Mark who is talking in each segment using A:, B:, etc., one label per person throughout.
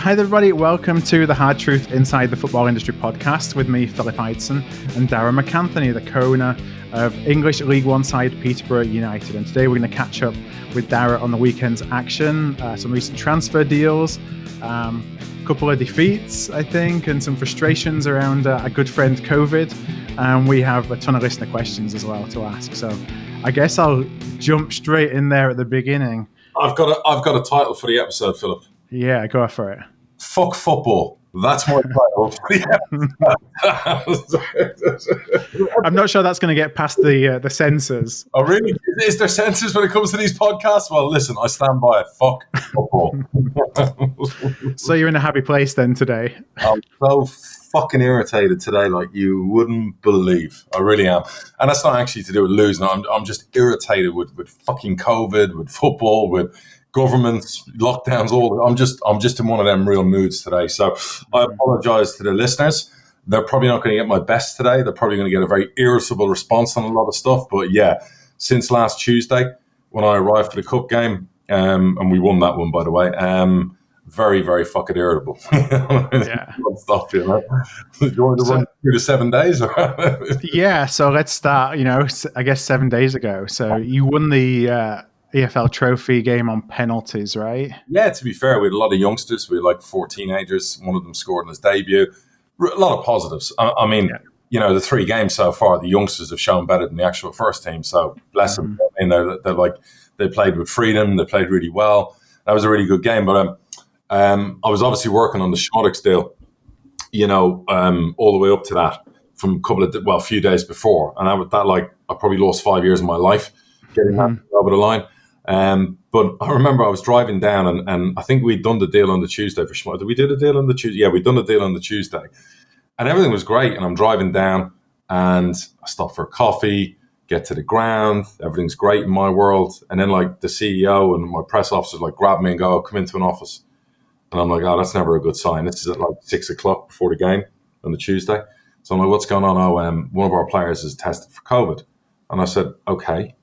A: Hi everybody, welcome to the Hard Truth Inside the Football Industry podcast with me, Philip Ideson, and Darragh MacAnthony, the co-owner of English League One side Peterborough United. And today we're going to catch up with Darragh on the weekend's action, some recent transfer deals, a couple of defeats, I think, and some frustrations around a good friend COVID. And we have a ton of listener questions as well to ask. So I guess I'll jump straight in there at the beginning.
B: I've got a title for the episode, Philip.
A: Yeah, go for it.
B: Fuck football. That's my title for the episode.
A: I'm not sure that's going to get past the censors.
B: Oh, really? Is there censors when it comes to these podcasts? Well, listen, I stand by it. Fuck football.
A: So you're in a happy place then today?
B: I'm so fucking irritated today, like you wouldn't believe. I really am. And that's not actually to do with losing. I'm just irritated with fucking COVID, with football, with governments, lockdowns, all. I'm just in one of them real moods today. So I apologize to the listeners. They're probably not going to get my best today. They're probably going to get a very irritable response on a lot of stuff. But yeah, since last Tuesday when I arrived for the cup game, and we won that one, by the way, very, very fucking irritable.
A: Yeah.
B: Stuff, you know. Do you want to run through the 7 days?
A: Yeah, so let's start, I guess 7 days ago. So you won the EFL trophy game on penalties, right?
B: Yeah, to be fair, we had a lot of youngsters. We had like 4 teenagers. One of them scored in his debut. A lot of positives. I mean, the 3 games so far, the youngsters have shown better than the actual first team. So bless them. They played with freedom. They played really well. That was a really good game. But I was obviously working on the Szmodics deal, all the way up to that from a few days before. And I probably lost 5 years of my life getting that over the line. But I remember I was driving down and I think we'd done the deal on the Tuesday for Szmodics. Did we do the deal on the Tuesday? Yeah, we'd done the deal on the Tuesday. And everything was great. And I'm driving down and I stop for a coffee, get to the ground. Everything's great in my world. And then the CEO and my press officers grab me and go, come into an office. And I'm like, oh, that's never a good sign. This is at 6 o'clock before the game on the Tuesday. So I'm like, what's going on? Oh, one of our players is tested for COVID. And I said, okay.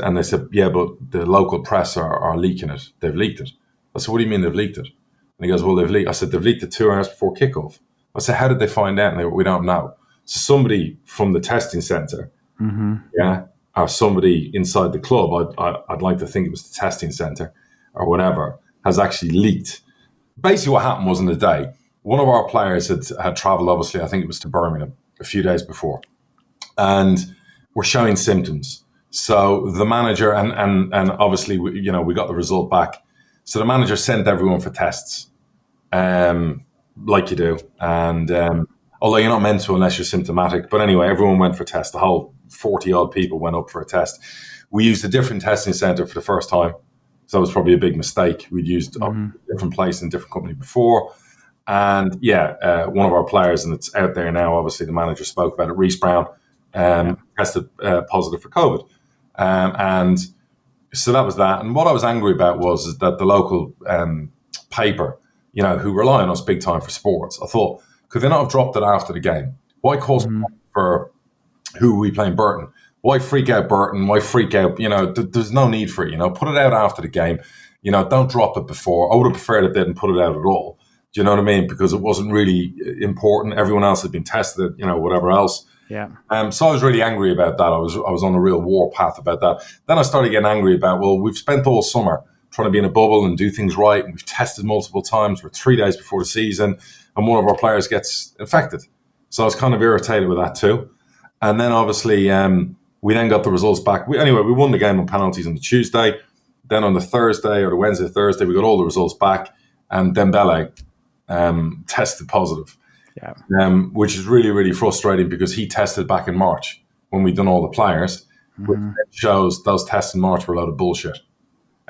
B: And they said, yeah, but the local press are leaking it. They've leaked it. I said, what do you mean they've leaked it? And he goes, well, they've leaked. I said, they've leaked it 2 hours before kickoff. I said, how did they find out? And they went, we don't know. So somebody from the testing centre, or somebody inside the club, I'd like to think it was the testing centre or whatever, has actually leaked. Basically what happened was in the day, one of our players had travelled, obviously, I think it was to Birmingham a few days before, and were showing symptoms. So the manager, and obviously, we got the result back. So the manager sent everyone for tests, like you do. And although you're not meant to unless you're symptomatic. But anyway, everyone went for tests. The whole 40-odd people went up for a test. We used a different testing centre for the first time. So it was probably a big mistake. We'd used a different place and different company before. And one of our players, and it's out there now, obviously the manager spoke about it, Reece Brown, tested positive for COVID. And so that was that. And what I was angry about was that the local paper, who rely on us big time for sports, I thought, could they not have dropped it after the game? Why cause for who are we playing, Burton? Why freak out Burton? Why freak out? There's no need for it. Put it out after the game. Don't drop it before. I would have preferred if they didn't put it out at all. Do you know what I mean? Because it wasn't really important. Everyone else had been tested, whatever else.
A: Yeah.
B: So I was really angry about that. I was on a real war path about that. Then I started getting angry about, well, we've spent all summer trying to be in a bubble and do things right, and we've tested multiple times. We're 3 days before the season, and one of our players gets infected. So I was kind of irritated with that too. And then obviously we then got the results back. We won the game on penalties on the Tuesday. Then on the Thursday or the Wednesday, Thursday, we got all the results back, and Dembele tested positive. Yeah. Which is really, really frustrating because he tested back in March when we'd done all the players, which shows those tests in March were a load of bullshit.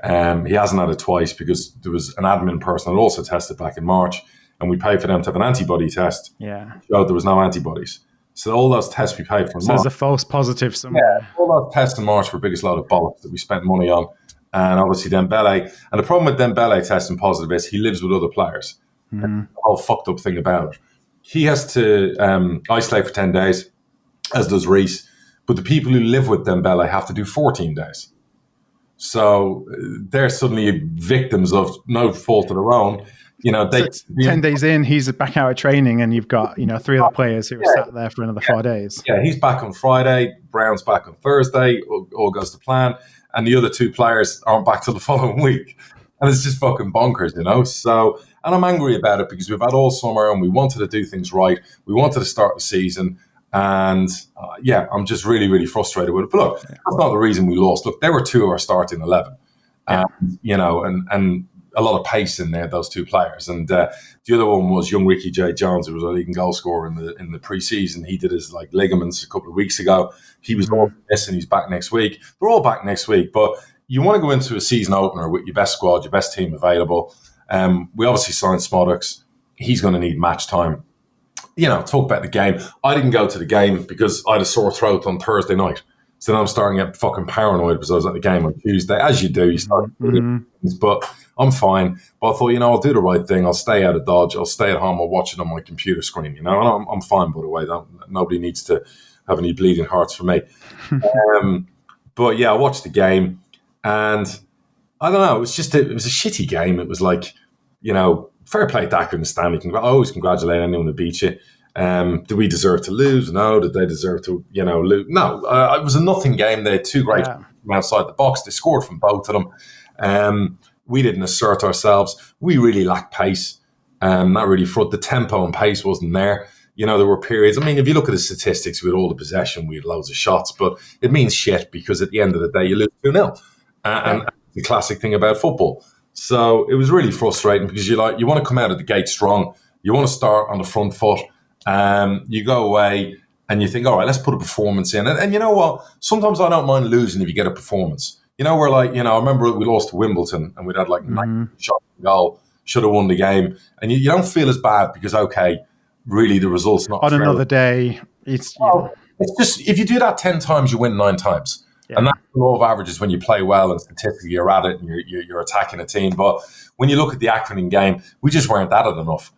B: He hasn't had it twice because there was an admin person that also tested back in March, and we paid for them to have an antibody test.
A: Yeah.
B: Showed there was no antibodies. So all those tests we paid for in March.
A: So there's a false positive somewhere.
B: Yeah, all those tests in March were the biggest load of bollocks that we spent money on. And obviously Dembele. And the problem with Dembele testing positive is he lives with other players. And the whole fucked up thing about it. He has to isolate for 10 days, as does Reece. But the people who live with Dembele have to do 14 days. So they're suddenly victims of no fault of their own.
A: So it's 10 days in, he's back out of training, and you've got 3 other players who are sat there for another 4 days.
B: Yeah, he's back on Friday. Brown's back on Thursday. All goes to plan, and the other 2 players aren't back till the following week, and it's just fucking bonkers, So, and I'm angry about it because we've had all summer and we wanted to do things right. We wanted to start the season, and I'm just really, really frustrated with it. But look, that's not the reason we lost. Look, there were 2 of our starting 11, and a lot of pace in there, those 2 players. And the other one was young Ricky J. Jones, who was a leading goal scorer in the pre-season. He did his ligaments a couple of weeks ago. He was all missing. He's back next week. They're all back next week. But you want to go into a season opener with your best squad, your best team available. We obviously signed Szmodics. He's going to need match time. Talk about the game. I didn't go to the game because I had a sore throat on Thursday night. So then I'm starting to get fucking paranoid because I was at the game on Tuesday. As you do, you start but I'm fine. But I thought, I'll do the right thing. I'll stay out of Dodge. I'll stay at home. I'll watch it on my computer screen, and I'm fine, by the way. Nobody needs to have any bleeding hearts for me. But yeah, I watched the game, and I don't know. It was a shitty game. It was like, fair play to Darragh and Stanley. I always congratulate anyone who beat you. Did we deserve to lose? No. Did they deserve to, lose? No. It was a nothing game. They had 2 great from outside the box. They scored from both of them. We didn't assert ourselves. We really lacked pace. Not really front. The tempo and pace wasn't there. There were periods. I mean, if you look at the statistics, we had all the possession, we had loads of shots, but it means shit because at the end of the day, you lose 2-0. And the classic thing about football. So it was really frustrating because you want to come out of the gate strong. You want to start on the front foot. You go away and you think, all right, let's put a performance in. And you know what? Sometimes I don't mind losing if you get a performance. We're I remember we lost to Wimbledon and we'd had 9 shots on goal, should have won the game. And you don't feel as bad because, okay, really the result's not
A: on
B: fair.
A: Another day. It's
B: just, if you do that 10 times, you win 9 times. Yeah. And that's the law of averages when you play well and statistically you're at it and you're attacking a team. But when you look at the Accrington game, we just weren't at it enough.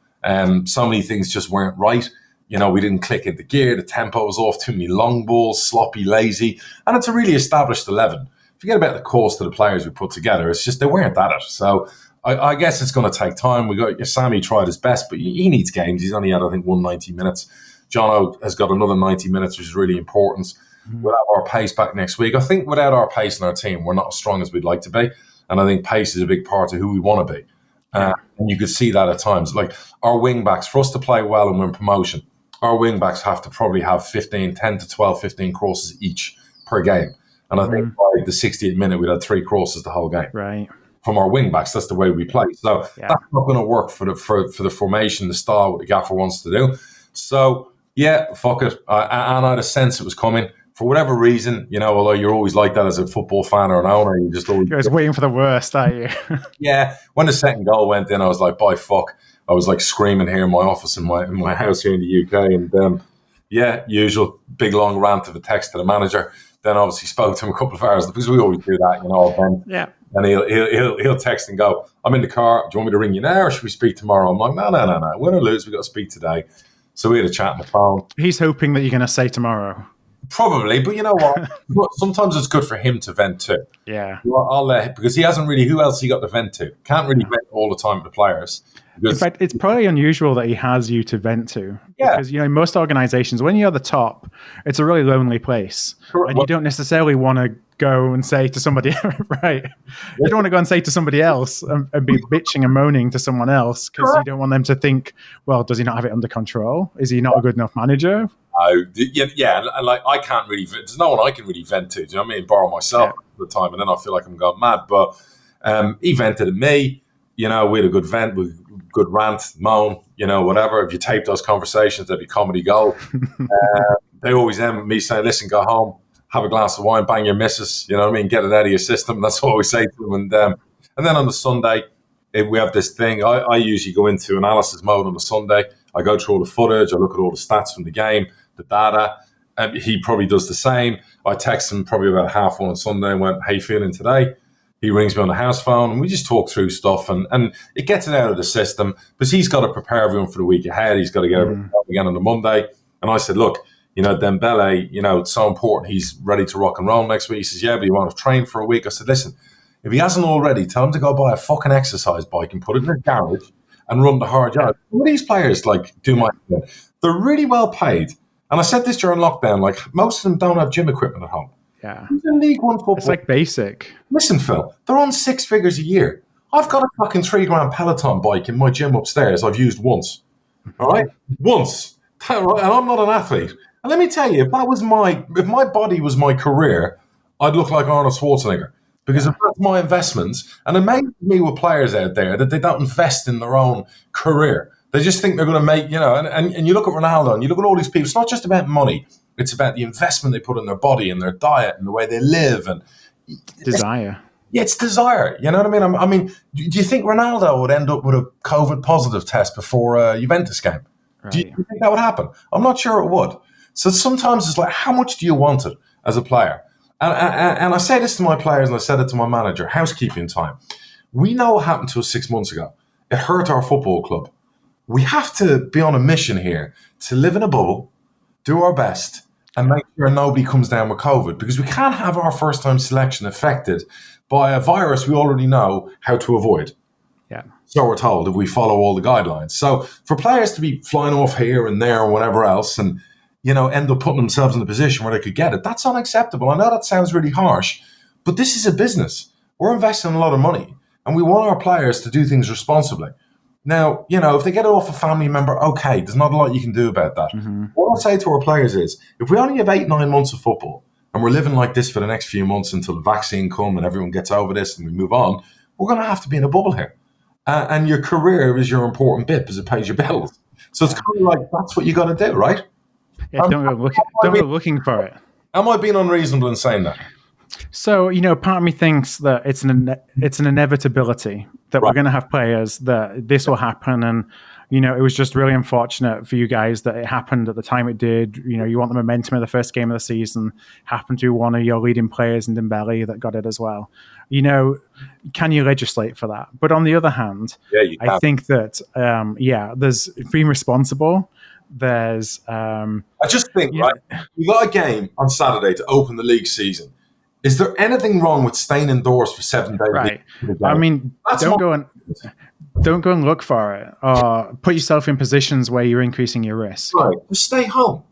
B: So many things just weren't right. We didn't click into gear. The tempo was off. Too many long balls, sloppy, lazy. And it's a really established 11. Forget about the cost of the players we put together. It's just they weren't at it. So I guess it's going to take time. Sammy tried his best, but he needs games. He's only had, I think, 190 minutes. Jono has got another 90 minutes, which is really important. We'll have our pace back next week. I think without our pace in our team, we're not as strong as we'd like to be. And I think pace is a big part of who we want to be. And you could see that at times. Like our wing backs, for us to play well and win promotion, our wing backs have to probably have 10 to 12, 15 crosses each per game. And I think by the 60th minute, we'd had 3 crosses the whole game.
A: Right.
B: From our wing backs, that's the way we play. So that's not going to work for the formation, the style, what the gaffer wants to do. So, fuck it. And I had a sense it was coming. For whatever reason, although you're always like that as a football fan or an owner, you just always...
A: You're always waiting for the worst, aren't you?
B: Yeah. When the second goal went in, I was like, by fuck. I was like screaming here in my office in my house here in the UK. And usual big long rant of a text to the manager. Then obviously spoke to him a couple of hours because we always do that,
A: Yeah.
B: And he'll text and go, I'm in the car. Do you want me to ring you now or should we speak tomorrow? I'm like, no. Win or lose, we've got to speak today. So we had a chat on the phone.
A: He's hoping that you're going to say tomorrow.
B: Probably, but you know what? Sometimes it's good for him to vent too.
A: Yeah.
B: I'll let because he hasn't really. Who else he got to vent to? Can't really vent all the time to the players.
A: In fact, it's probably unusual that he has you to vent to.
B: Yeah.
A: Because, in most organizations, when you're the top, it's a really lonely place.
B: Correct.
A: And you don't necessarily want to go and say to somebody, right? You don't want to go and say to somebody else and be bitching and moaning to someone else because you don't want them to think, well, does he not have it under control? Is he not a good enough manager?
B: Yeah. And like, I can't really, there's no one I can really vent to. Do you know what I mean? Borrow myself at the time. And then I feel like I'm going mad. But he vented at me. We had a good vent, good rant, moan, whatever. If you tape those conversations, there'd be comedy gold. They always end with me saying, listen, go home, have a glass of wine, bang your missus, you know what I mean? Get it out of your system. That's what we say to them. And then on the Sunday, we have this thing. I usually go into analysis mode on the Sunday. I go through all the footage. I look at all the stats from the game, the data. He probably does the same. I text him probably about 1:30 on Sunday and went, how you feeling today? He rings me on the house phone and we just talk through stuff and it gets it out of the system because he's got to prepare everyone for the week ahead. He's got to get everything up again on the Monday. And I said, look, Dembele, it's so important. He's ready to rock and roll next week. He says, yeah, but you want to train for a week? I said, listen, if he hasn't already, tell him to go buy a fucking exercise bike and put it in the garage and run the hard yard. Some of these players they're really well paid. And I said this during lockdown, like most of them don't have gym equipment at home.
A: Yeah.
B: It's in League One football.
A: It's like basic.
B: Listen, Phil, they're on 6 figures a year. I've got a fucking $3,000 Peloton bike in my gym upstairs I've used once. All right? Once. And I'm not an athlete. And let me tell you, if my body was my career, I'd look like Arnold Schwarzenegger. Because if that's my investments, and it amazes me with players out there that they don't invest in their own career. They just think they're going to make, and you look at Ronaldo and you look at all these people, it's not just about money. It's about the investment they put in their body and their diet and the way they live. And
A: desire.
B: Yeah, it's desire. You know what I mean? I mean, do you think Ronaldo would end up with a COVID positive test before a Juventus game? Right. Do you think that would happen? I'm not sure it would. So sometimes it's like, how much do you want it as a player? And I say this to my players, and I said it to my manager, housekeeping time. We know what happened to us 6 months ago. It hurt our football club. We have to be on a mission here to live in a bubble, do our best, and make sure nobody comes down with COVID, because we can't have our first-time selection affected by a virus we already know how to avoid.
A: Yeah.
B: So we're told if we follow all the guidelines. So for players to be flying off here and there and whatever else and end up putting themselves in a position where they could get it, that's unacceptable. I know that sounds really harsh, but this is a business. We're investing a lot of money, and we want our players to do things responsibly. Now, if they get it off a family member, okay, there's not a lot you can do about that. Mm-hmm. What I'll say to our players is, if we only have 8-9 months of football, and we're living like this for the next few months until the vaccine comes and everyone gets over this and we move on, we're going to have to be in a bubble here. And your career is your important bit because it pays your bills. So it's kind of like, that's what you got to do, right?
A: Yeah, don't go looking for it.
B: Am I being unreasonable in saying that?
A: So, part of me thinks that it's an inevitability that we're going to have players that this will happen. And, it was just really unfortunate for you guys that it happened at the time it did. You want the momentum of the first game of the season, happened to one of your leading players in Dembele that got it as well. Can you legislate for that? But on the other hand, I think that, there's being responsible. There's I
B: just think, right, you got a game on Saturday to open the league season. Is there anything wrong with staying indoors for 7 days?
A: Right. I mean, don't go and look for it, or put yourself in positions where you're increasing your risk.
B: Right. Just stay home.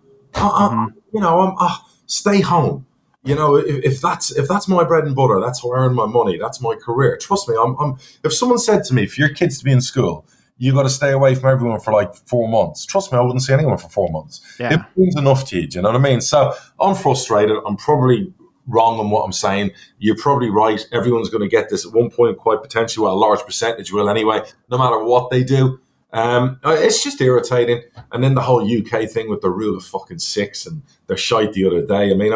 B: Stay home. If that's my bread and butter, that's how I earn my money. That's my career. Trust me. If someone said to me, for your kids to be in school, you got to stay away from everyone for like 4 months. Trust me, I wouldn't see anyone for 4 months. Yeah. It means enough to you. Do you know what I mean? So I'm frustrated. I'm probably wrong on what I'm saying. You're probably right. Everyone's going to get this at one point, quite potentially. Well, a large percentage will anyway, no matter what they do. It's just irritating. And then the whole UK thing with the rule of fucking 6 and they're shite the other day. I mean,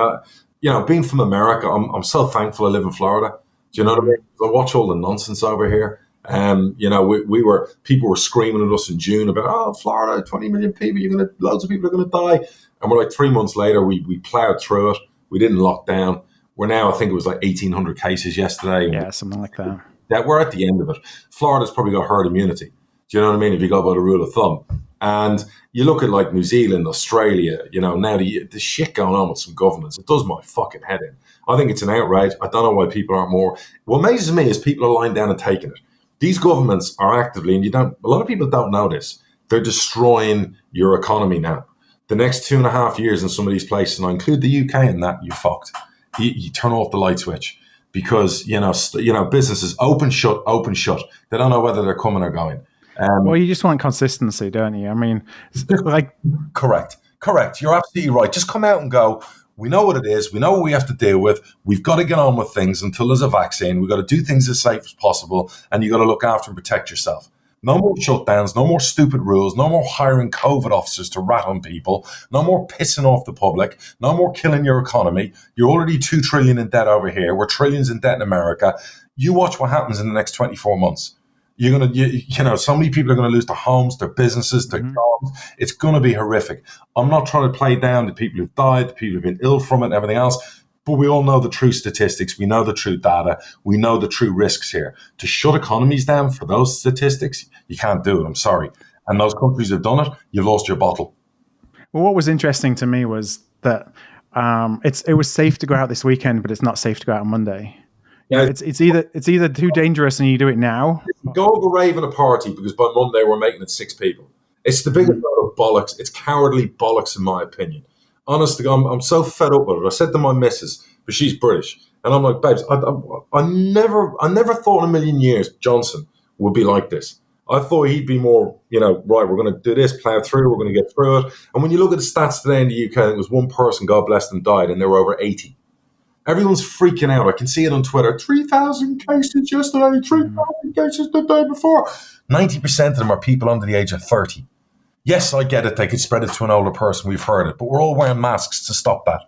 B: being from America, I'm so thankful I live in Florida. Do you know what I mean? I watch all the nonsense over here. People were screaming at us in June about, Florida, 20 million people, loads of people are going to die. And we're like 3 months later, we plowed through it. We didn't lock down. We're now, I think it was like 1,800 cases yesterday.
A: Yeah, something like that.
B: That we're at the end of it. Florida's probably got herd immunity. Do you know what I mean? If you go by the rule of thumb. And you look at like New Zealand, Australia, now the shit going on with some governments, it does my fucking head in. I think it's an outrage. I don't know why people aren't more. What amazes me is people are lying down and taking it. These governments are actively, and a lot of people don't know this, they're destroying your economy now. The next 2.5 years in some of these places, and I include the UK in that, you're fucked. You turn off the light switch because, businesses open, shut. They don't know whether they're coming or going.
A: Well, you just want consistency, don't you? I mean, like...
B: Correct. You're absolutely right. Just come out and go, we know what it is. We know what we have to deal with. We've got to get on with things until there's a vaccine. We've got to do things as safe as possible, and you've got to look after and protect yourself. No more shutdowns, no more stupid rules, no more hiring COVID officers to rat on people, no more pissing off the public, no more killing your economy. You're already $2 trillion in debt over here. We're trillions in debt in America. You watch what happens in the next 24 months. You're going to, so many people are going to lose their homes, their businesses, their jobs. It's going to be horrific. I'm not trying to play down the people who've died, the people who've been ill from it and everything else. But we all know the true statistics. We know the true data. We know the true risks here. To shut economies down for those statistics, you can't do it. I'm sorry. And those countries have done it. You've lost your bottle.
A: Well, what was interesting to me was that it was safe to go out this weekend, but it's not safe to go out on Monday. Yeah, it's either too dangerous and you do it now.
B: Go over raving a party because by Monday we're making it 6 people. It's the biggest load of bollocks. It's cowardly bollocks, in my opinion. Honestly, I'm so fed up with it. I said to my missus, but she's British, and I'm like, babes, I never thought in a million years Johnson would be like this. I thought he'd be more, right, we're going to do this, plow through, we're going to get through it. And when you look at the stats today in the UK, I think it was one person, God bless them, died, and there were over 80. Everyone's freaking out. I can see it on Twitter. 3,000 cases yesterday, 3,000 cases the day before. 90% of them are people under the age of 30. Yes, I get it. They could spread it to an older person. We've heard it. But we're all wearing masks to stop that.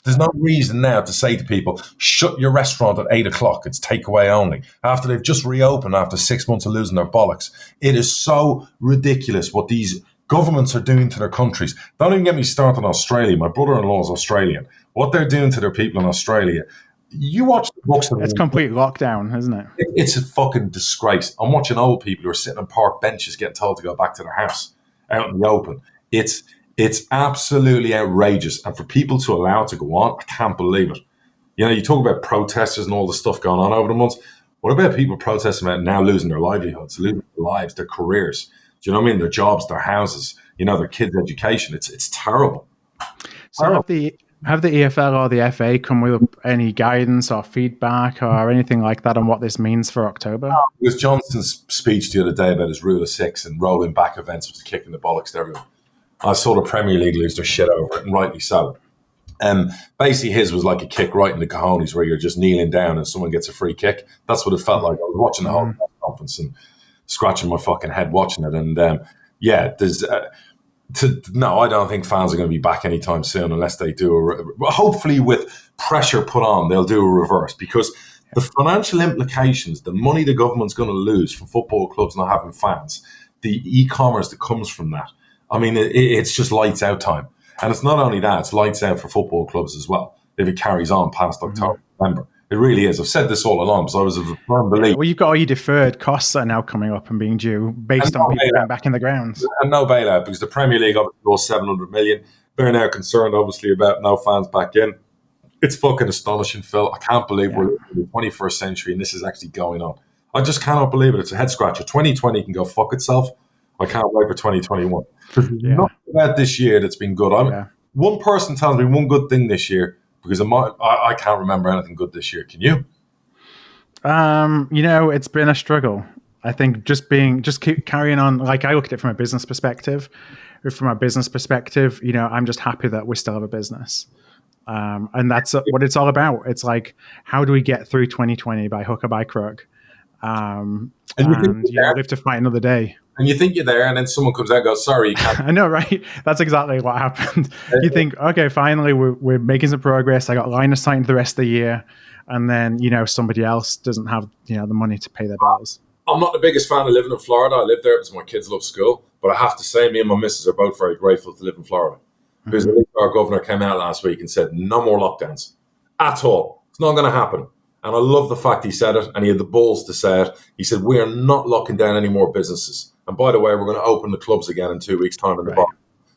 B: There's no reason now to say to people, shut your restaurant at 8 o'clock. It's takeaway only. After they've just reopened after 6 months of losing their bollocks. It is so ridiculous what these governments are doing to their countries. Don't even get me started on Australia. My brother-in-law is Australian. What they're doing to their people in Australia. You watch the books.
A: It's complete lockdown, isn't it?
B: It's a fucking disgrace. I'm watching old people who are sitting on park benches getting told to go back to their house out in the open. It's absolutely outrageous. And for people to allow it to go on, I can't believe it. You talk about protesters and all the stuff going on over the months. What about people protesting about now losing their livelihoods, losing their lives, their careers? Do you know what I mean? Their jobs, their houses, their kids' education. It's terrible.
A: So have the EFL or the FA come with any guidance or feedback or anything like that on what this means for October?
B: It was Johnson's speech the other day about his rule of 6 and rolling back events, which is kicking the bollocks to everyone. I saw the Premier League lose their shit over it, and rightly so. Basically, his was like a kick right in the cojones where you're just kneeling down and someone gets a free kick. That's what it felt like. I was watching the whole conference and scratching my fucking head watching it. And there's... No, I don't think fans are going to be back anytime soon unless they do hopefully with pressure put on, they'll do a reverse, because the financial implications, the money the government's going to lose from football clubs not having fans, the e-commerce that comes from that, I mean, it's just lights out time. And it's not only that, it's lights out for football clubs as well, if it carries on past October, November. It really is. I've said this all along, so I was of a firm belief.
A: Well, you've got all your deferred costs that are now coming up and being due based on people being back in the grounds.
B: And no bailout, because the Premier League obviously lost 700 million. They're now concerned, obviously, about no fans back in. It's fucking astonishing, Phil. I can't believe we're in the 21st century and this is actually going on. I just cannot believe it. It's a head scratcher. 2020 can go fuck itself. I can't wait for 2021. There's nothing about this year that's been good. One person tells me one good thing this year, because I can't remember anything good this year. Can you?
A: It's been a struggle. I think just keep carrying on. Like, I look at it from a business perspective. From a business perspective, I'm just happy that we still have a business. And that's what it's all about. It's like, how do we get through 2020 by hook or by crook? And live to fight another day.
B: And you think you're there, and then someone comes out and goes, sorry, you can't.
A: I know, right? That's exactly what happened. You think, okay, finally, we're making some progress. I got line of sight into the rest of the year. And then, somebody else doesn't have, the money to pay their bills.
B: I'm not the biggest fan of living in Florida. I live there because my kids love school. But I have to say, me and my missus are both very grateful to live in Florida. Because our governor came out last week and said, no more lockdowns at all. It's not going to happen. And I love the fact he said it, and he had the balls to say it. He said, we are not locking down any more businesses. And by the way, we're going to open the clubs again in 2 weeks' time in the bar,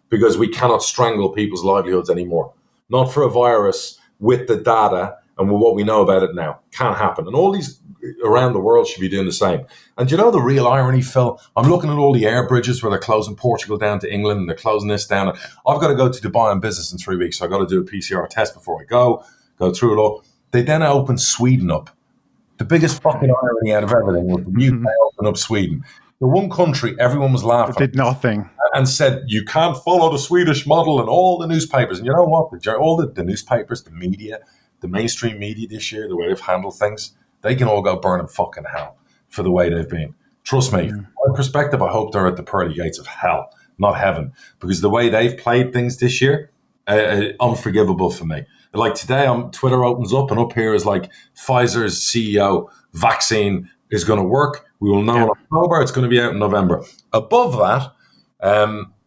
B: because we cannot strangle people's livelihoods anymore. Not for a virus with the data and with what we know about it now. Can't happen. And all these around the world should be doing the same. And the real irony, Phil? I'm looking at all the air bridges where they're closing Portugal down to England and they're closing this down. I've got to go to Dubai on business in 3 weeks, so I've got to do a PCR test before I go through it all. They then opened Sweden up. The biggest fucking irony out of everything was the UK opened up Sweden. The one country everyone was laughing
A: at. It did nothing.
B: And said, you can't follow the Swedish model, and all the newspapers. And you know what? All the newspapers, the media, the mainstream media this year, the way they've handled things, they can all go burn in fucking hell for the way they've been. Trust me, from my perspective, I hope they're at the pearly gates of hell, not heaven. Because the way they've played things this year, unforgivable for me. Like today, Twitter opens up, and up here is like Pfizer's CEO vaccine is going to work. We will know in October. It's going to be out in November. Above that,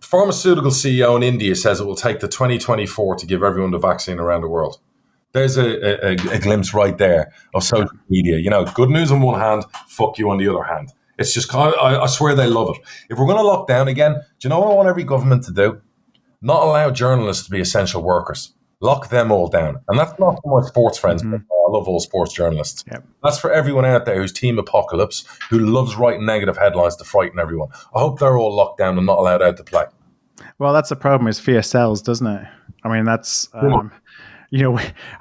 B: pharmaceutical CEO in India says it will take to 2024 to give everyone the vaccine around the world. There's a glimpse right there of social media. Good news on one hand, fuck you on the other hand. It's just, I swear they love it. If we're going to lock down again, do you know what I want every government to do? Not allow journalists to be essential workers. lock them all down. And that's not for my sports friends, but I love all sports journalists.
A: Yep. That's
B: for everyone out there who's team apocalypse, who loves writing negative headlines to frighten everyone. I hope they're all locked down and not allowed out to play.
A: Well, that's the problem, is fear sells, doesn't it? I mean, that's, I'm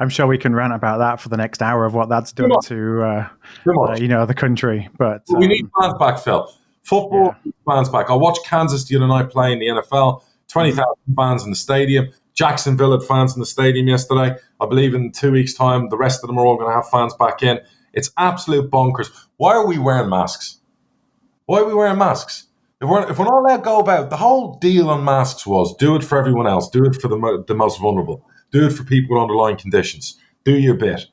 A: sure we can rant about that for the next hour of what that's done to, the country. But
B: we need fans back, Phil. Football fans back. I watched Kansas the other night playing the NFL, 20,000 fans in the stadium. Jacksonville had fans in the stadium yesterday. I believe in 2 weeks' time, the rest of them are all going to have fans back in. It's absolute bonkers. Why are we wearing masks? If we're not allowed to go about, the whole deal on masks was do it for everyone else, do it for the most vulnerable, do it for people with underlying conditions, do your bit.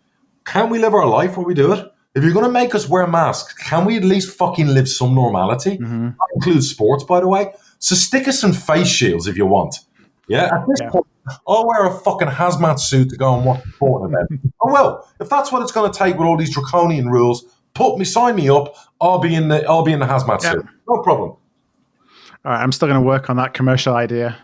B: Can we live our life while we do it? If you're going to make us wear masks, can we at least fucking live some normality? That includes sports, by the way. So stick us some face shields if you want. Yeah, at this point, I'll wear a fucking hazmat suit to go and watch the sporting event. Oh well, if that's what it's going to take with all these draconian rules, sign me up. I'll be in the hazmat suit. No problem.
A: All right, I'm still going to work on that commercial idea.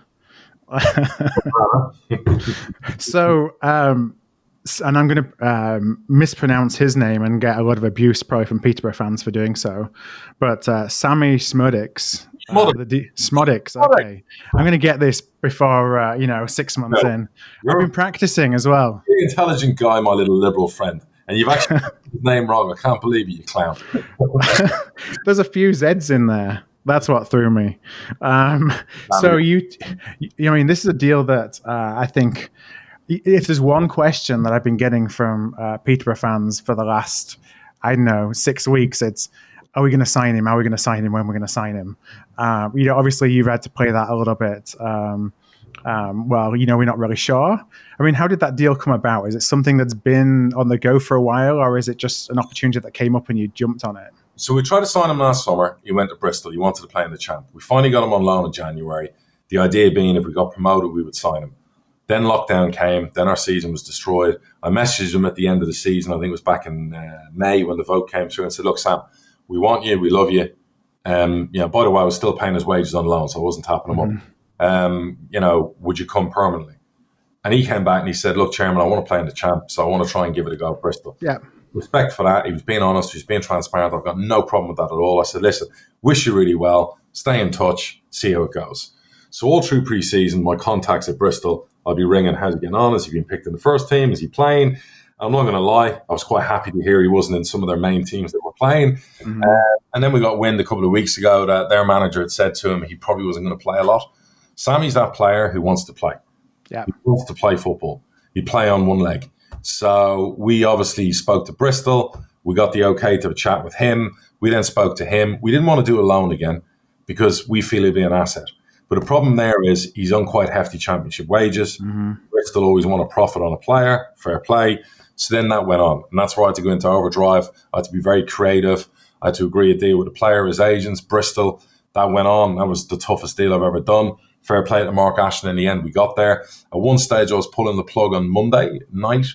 A: So, and I'm going to mispronounce his name and get a lot of abuse probably from Peterborough fans for doing so. But Sammy Szmodics. Szmodics. Okay. I'm going to get this before, 6 months in. I've been practicing as well.
B: You're an intelligent guy, my little liberal friend. And you've actually got his name wrong. I can't believe it, you clown.
A: There's a few Z's in there. That's what threw me. So this is a deal that I think, if there's one question that I've been getting from Peterborough fans for the last, 6 weeks, it's, are we going to sign him? Are we going to sign him? When we're going to sign him? Obviously you've had to play that a little bit. We're not really sure. I mean, how did that deal come about? Is it something that's been on the go for a while, or is it just an opportunity that came up and you jumped on it?
B: So we tried to sign him last summer. He went to Bristol. He wanted to play in the Champ. We finally got him on loan in January. The idea being if we got promoted, we would sign him. Then lockdown came. Then our season was destroyed. I messaged him at the end of the season. I think it was back in May when the vote came through and said, look, Sam, we want you. We love you. By the way, I was still paying his wages on loan, so I wasn't tapping him up. Would you come permanently? And he came back and he said, look, Chairman, I want to play in the Champ, so I want to try and give it a go at Bristol.
A: Yeah.
B: Respect for that. He was being honest. He was being transparent. I've got no problem with that at all. I said, listen, wish you really well. Stay in touch. See how it goes. So all through pre-season, my contacts at Bristol, I'll be ringing, how's he getting on? Has he been picked in the first team? Is he playing? I'm not going to lie. I was quite happy to hear he wasn't in some of their main teams that were playing. And then we got wind a couple of weeks ago that their manager had said to him he probably wasn't going to play a lot. Sammy's that player who wants to play.
A: Yeah.
B: He wants to play football. He play on one leg. So we obviously spoke to Bristol. We got the okay to have a chat with him. We then spoke to him. We didn't want to do a loan again because we feel he'd be an asset. But the problem there is he's on quite hefty championship wages. Bristol always want to profit on a player, fair play. So then that went on. And that's where I had to go into overdrive. I had to be very creative. I had to agree a deal with the player, his agents, Bristol. That went on. That was the toughest deal I've ever done. Fair play to Mark Ashton in the end. We got there. At one stage, I was pulling the plug on Monday night.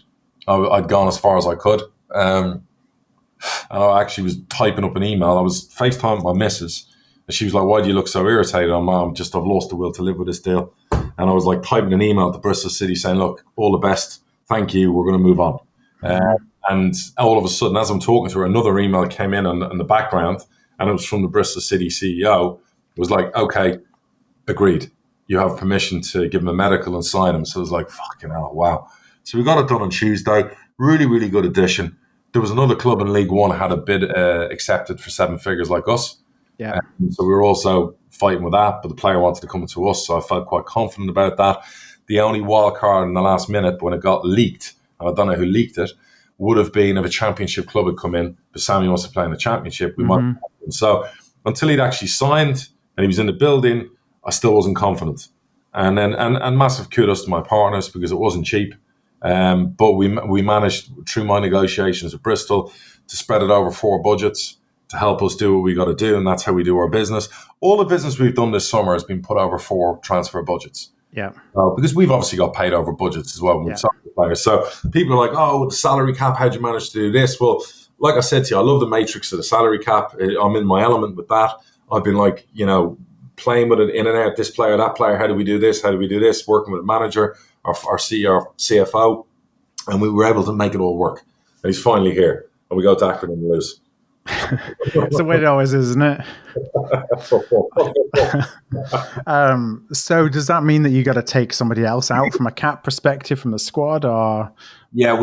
B: I'd gone as far as I could. And I actually was typing up an email. I was FaceTiming with my missus. And she was like, why do you look so irritated? I've lost the will to live with this deal. And I was like typing an email to Bristol City saying, look, all the best. Thank you. We're going to move on. And all of a sudden, as I'm talking to her, another email came in the background. And it was from the Bristol City CEO. It was like, okay, agreed. You have permission to give him a medical and sign him. So it was like, fucking hell, wow. So we got it done on Tuesday. Really, really good addition. There was another club in League One had a bid accepted for 7 figures like us.
A: Yeah.
B: So we were also fighting with that, but the player wanted to come to us, so I felt quite confident about that. The only wild card in the last minute when it got leaked, and I don't know who leaked it, would have been if a championship club had come in, but Sammy wants to play in the championship, we might have him. So until he'd actually signed and he was in the building, I still wasn't confident. And then and massive kudos to my partners because it wasn't cheap. But we managed through my negotiations with Bristol to spread it over 4 budgets to help us do what we got to do, and that's how we do our business. All the business we've done this summer has been put over 4 transfer budgets.
A: Yeah.
B: Because we've obviously got paid over budgets as well when we sign the players. So people are like, oh, with the salary cap, how'd you manage to do this? Well, like I said to you, I love the matrix of the salary cap. I'm in my element with that. I've been playing with it in and out, this player, that player, how do we do this, working with a manager, our CFO, and we were able to make it all work. And he's finally here, and we go to Accrington and lose.
A: It's the way it always is, isn't it? So does that mean that you got to take somebody else out from a cap perspective from the squad, or?
B: Yeah,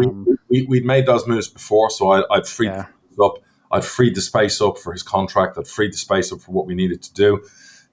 B: we'd made those moves before, so I'd freed up. I'd freed the space up for his contract. I'd freed the space up for what we needed to do.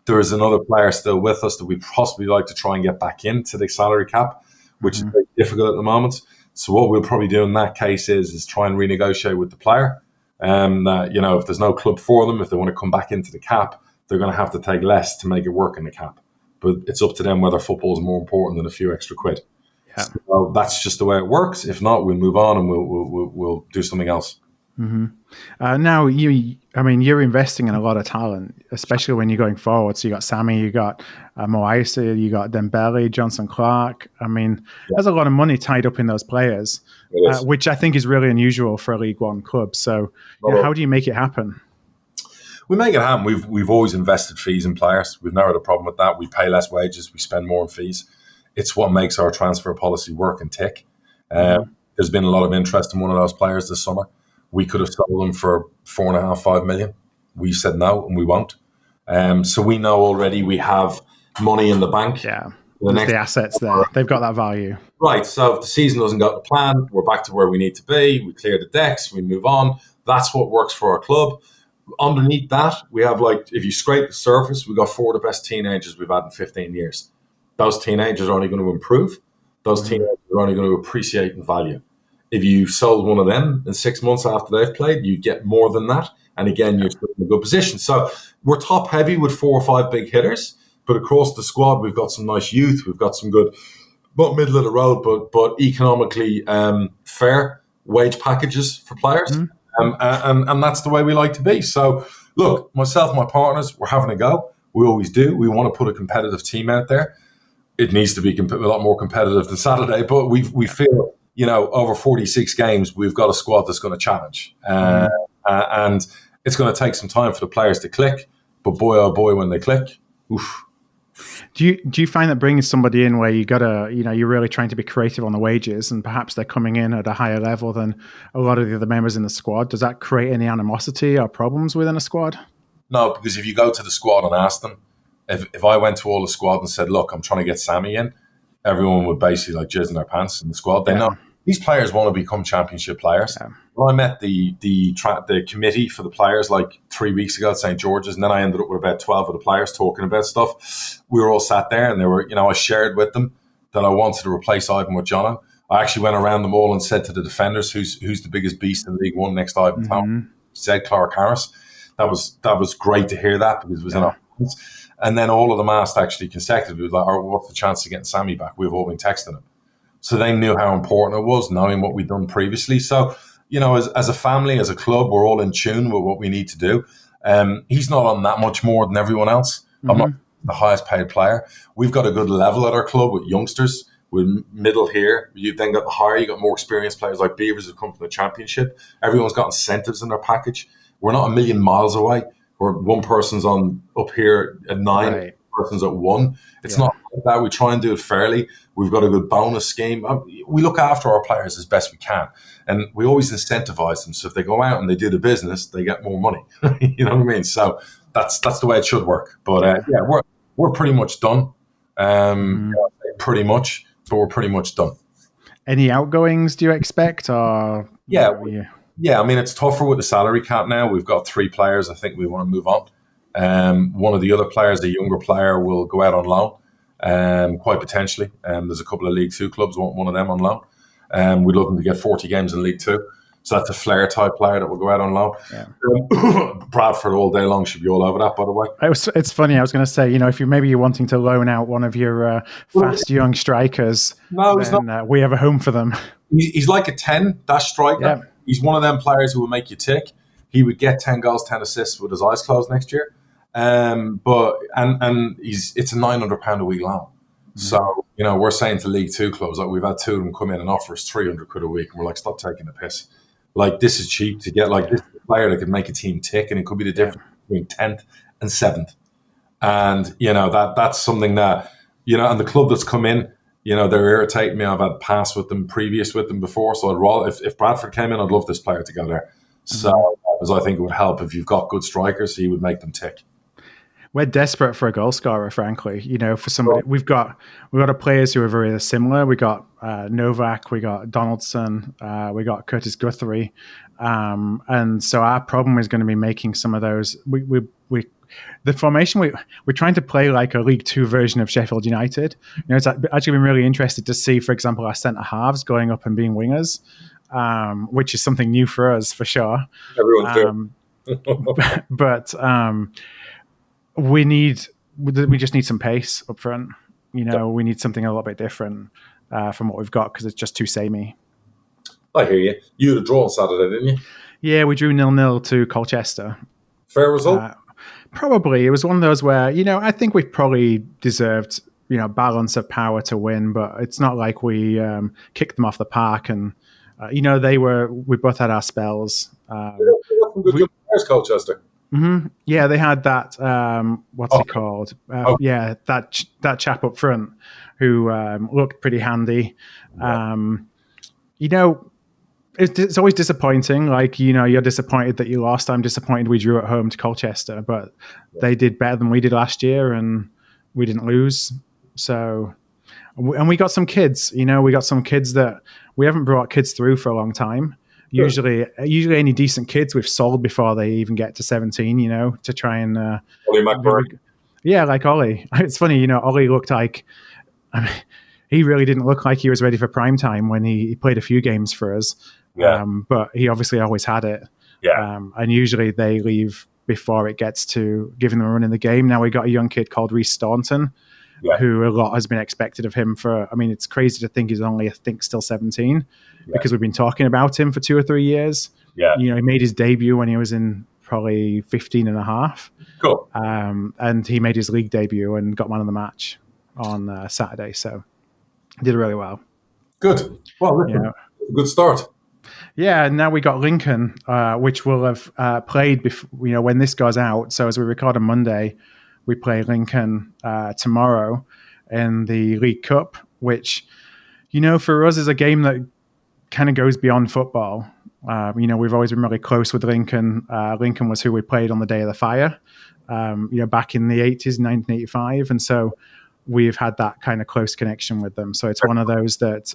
B: There is another player still with us that we'd possibly like to try and get back into the salary cap, which is very difficult at the moment. So what we'll probably do in that case is try and renegotiate with the player. If there's no club for them, if they want to come back into the cap, they're going to have to take less to make it work in the cap. But it's up to them whether football is more important than a few extra quid. Yeah. So that's just the way it works. If not, we'll move on and we'll do something else.
A: Mm-hmm. Now, you're investing in a lot of talent, especially when you're going forward. So you got Sammy, you got Moise, you got Dembele, Johnson Clark. There's a lot of money tied up in those players, which I think is really unusual for a League One club. So how do you make it happen?
B: We make it happen. We've always invested fees in players. We've never had a problem with that. We pay less wages. We spend more on fees. It's what makes our transfer policy work and tick. There's been a lot of interest in one of those players this summer. We could have sold them for 4.5, 5 million. We said no, and we won't. So we know already we have money in the bank.
A: Yeah, the assets there. They've got that value.
B: Right, so if the season doesn't go to plan, we're back to where we need to be. We clear the decks, we move on. That's what works for our club. Underneath that, we have, if you scrape the surface, we've got 4 of the best teenagers we've had in 15 years. Those teenagers are only going to improve. Those teenagers are only going to appreciate and value. If you sold one of them in 6 months after they've played, you get more than that. And again, you're still in a good position. So we're top heavy with 4 or 5 big hitters, but across the squad, we've got some nice youth. We've got some good, not middle of the road, but economically fair wage packages for players. And that's the way we like to be. So look, myself, my partners, we're having a go. We always do. We want to put a competitive team out there. It needs to be a lot more competitive than Saturday, but we feel, over 46 games, we've got a squad that's going to challenge. And it's going to take some time for the players to click. But boy, oh boy, when they click, oof.
A: Do you find that bringing somebody in where you're really trying to be creative on the wages and perhaps they're coming in at a higher level than a lot of the other members in the squad, does that create any animosity or problems within a squad?
B: No, because if you go to the squad and ask them, if I went to all the squad and said, look, I'm trying to get Sammy in, everyone would basically jizz in their pants in the squad. They know these players want to become championship players. Yeah. Well, I met the committee for the players 3 weeks ago at St. George's, and then I ended up with about 12 of the players talking about stuff. We were all sat there, and they were, I shared with them that I wanted to replace Ivan with Jono. I actually went around them all and said to the defenders, who's the biggest beast in League One next to Ivan Town? Said Clark Harris. That was great to hear that because it was in our hands. And then all of them asked actually consecutively, what's the chance of getting Sammy back? We've all been texting him. So they knew how important it was, knowing what we'd done previously. So, as a family, as a club, we're all in tune with what we need to do. He's not on that much more than everyone else. I'm not the highest paid player. We've got a good level at our club with youngsters. With middle here, you then got the higher, you got more experienced players like Beavers who come from the championship. Everyone's got incentives in their package. We're not a million miles away. Where one person's on up here at 9, right. Person's at 1. It's not like that. We try and do it fairly. We've got a good bonus scheme. We look after our players as best we can, and we always incentivize them. So if they go out and they do the business, they get more money. You know what I mean? So that's the way it should work. But we're pretty much done. Pretty much, but we're pretty much done.
A: Any outgoings do you expect? Or
B: Yeah, it's tougher with the salary cap now. We've got 3 players I think we want to move on. One of the other players, a younger player, will go out on loan, quite potentially. There's a couple of League 2 clubs want one of them on loan. We'd love them to get 40 games in League 2. So that's a flair type player that will go out on loan. Yeah. Bradford all day long should be all over that, by the way.
A: It's funny. I was going to say, if you're wanting to loan out one of your fast young strikers, he's not. We have a home for them.
B: He's like a 10, that striker. Yeah. He's one of them players who will make you tick. He would get 10 goals, 10 assists with his eyes closed next year. But it's a £900 a week loan. So, we're saying to League 2 clubs, we've had 2 of them come in and offer us 300 quid a week. And we're like, stop taking the piss. This is cheap to get, this is a player that could make a team tick, and it could be the difference between 10th and 7th. And, that's something that, and the club that's come in, they're irritating me. I've had past with them, previous with them before. So I'd rather, if Bradford came in, I'd love this player to go there. So, as I think it would help if you've got good strikers, he would make them tick.
A: We're desperate for a goal scorer, frankly. For somebody, we've got players who are very similar. We got Novak, we got Donaldson, we got Curtis Guthrie, and so our problem is going to be making some of those. The formation we're trying to play like a League Two version of Sheffield United. It's actually been really interesting to see, for example, our centre halves going up and being wingers, which is something new for us for sure.
B: Everyone's doing.
A: But we just need some pace up front. We need something a little bit different from what we've got because it's just too samey.
B: I hear you. You had a draw on Saturday, didn't you?
A: Yeah, we drew 0-0 to Colchester.
B: Fair result?
A: Probably. It was one of those where, I think we probably deserved, balance of power to win, but it's not like we kicked them off the park. And, we both had our spells.
B: Good players, Colchester.
A: Mm-hmm. Yeah, they had that, what's he called? Yeah, that chap up front who looked pretty handy. It's always disappointing. Like, you're disappointed that you lost. I'm disappointed we drew at home to Colchester, but they did better than we did last year and we didn't lose. So, and we got some kids, we got some kids that we haven't brought kids through for a long time. Usually any decent kids we've sold before they even get to 17, to try and...
B: Ollie McBurn.
A: Yeah, like Ollie. It's funny, Ollie looked like... he really didn't look like he was ready for prime time when he played a few games for us. Yeah. But he obviously always had it.
B: Yeah.
A: And usually they leave before it gets to giving them a run in the game. Now we got a young kid called Reece Staunton, who a lot has been expected of him for... it's crazy to think he's only, I think, still 17 because we've been talking about him for 2 or 3 years.
B: Yeah.
A: He made his debut when he was in probably 15 and a half.
B: Cool.
A: And he made his league debut and got man of the match on Saturday. So did really well.
B: Good. Well, good start.
A: Yeah, and now we got Lincoln, which will have played before, when this goes out. So as we record on Monday, we play Lincoln tomorrow in the League Cup, which, for us is a game that kind of goes beyond football. We've always been really close with Lincoln. Lincoln was who we played on the day of the fire, back in the 80s, 1985. And so we've had that kind of close connection with them. So it's one of those that,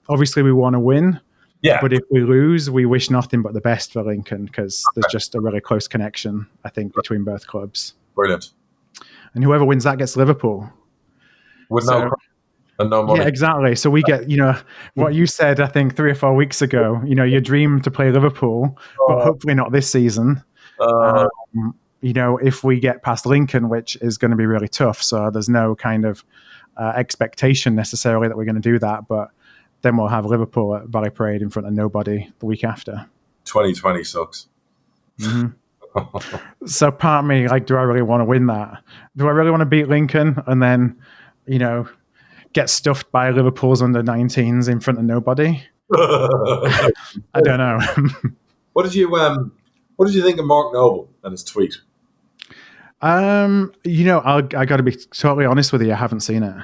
A: obviously we want to win.
B: Yeah.
A: But if we lose, we wish nothing but the best for Lincoln because there's just a really close connection, I think, between both clubs.
B: Brilliant.
A: And whoever wins that gets Liverpool.
B: With no money. Yeah,
A: exactly. So we get, what you said, I think 3 or 4 weeks ago, your dream to play Liverpool, but hopefully not this season. If we get past Lincoln, which is going to be really tough. So there's no kind of expectation necessarily that we're going to do that. But then we'll have Liverpool at Valley Parade in front of nobody the week after.
B: 2020 sucks.
A: Mm-hmm. So part of me, do I really want to win that? Do I really want to beat Lincoln and then, get stuffed by Liverpool's under-19s in front of nobody? I don't know.
B: What did you think of Mark Noble and his tweet?
A: I got to be totally honest with you. I haven't seen it.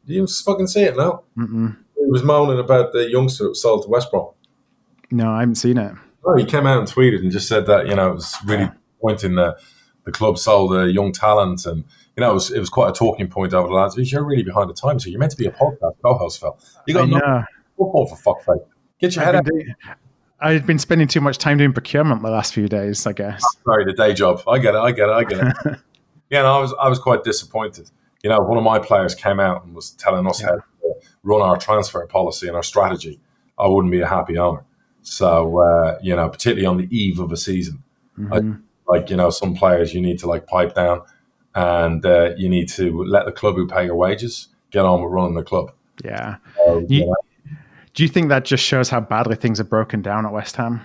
B: You didn't fucking see it, no?
A: Mm-mm.
B: He was moaning about the youngster that was sold to West Brom.
A: No, I haven't seen it.
B: Oh, he came out and tweeted and just said that, it was really disappointing that the club sold a young talent. And, it was quite a talking point over the lads. You're really behind the times here. You're meant to be a podcast co-host, Phil. You got no football, for fuck's sake. Get your head out.
A: I've been spending too much time doing procurement the last few days, I guess.
B: Sorry, the day job. I get it. Yeah, no, I was quite disappointed. One of my players came out and was telling us how to run our transfer policy and our strategy. I wouldn't be a happy owner. So, particularly on the eve of a season, some players you need to pipe down and you need to let the club who pay your wages get on with running the club.
A: Yeah. Do you think that just shows how badly things are broken down at West Ham?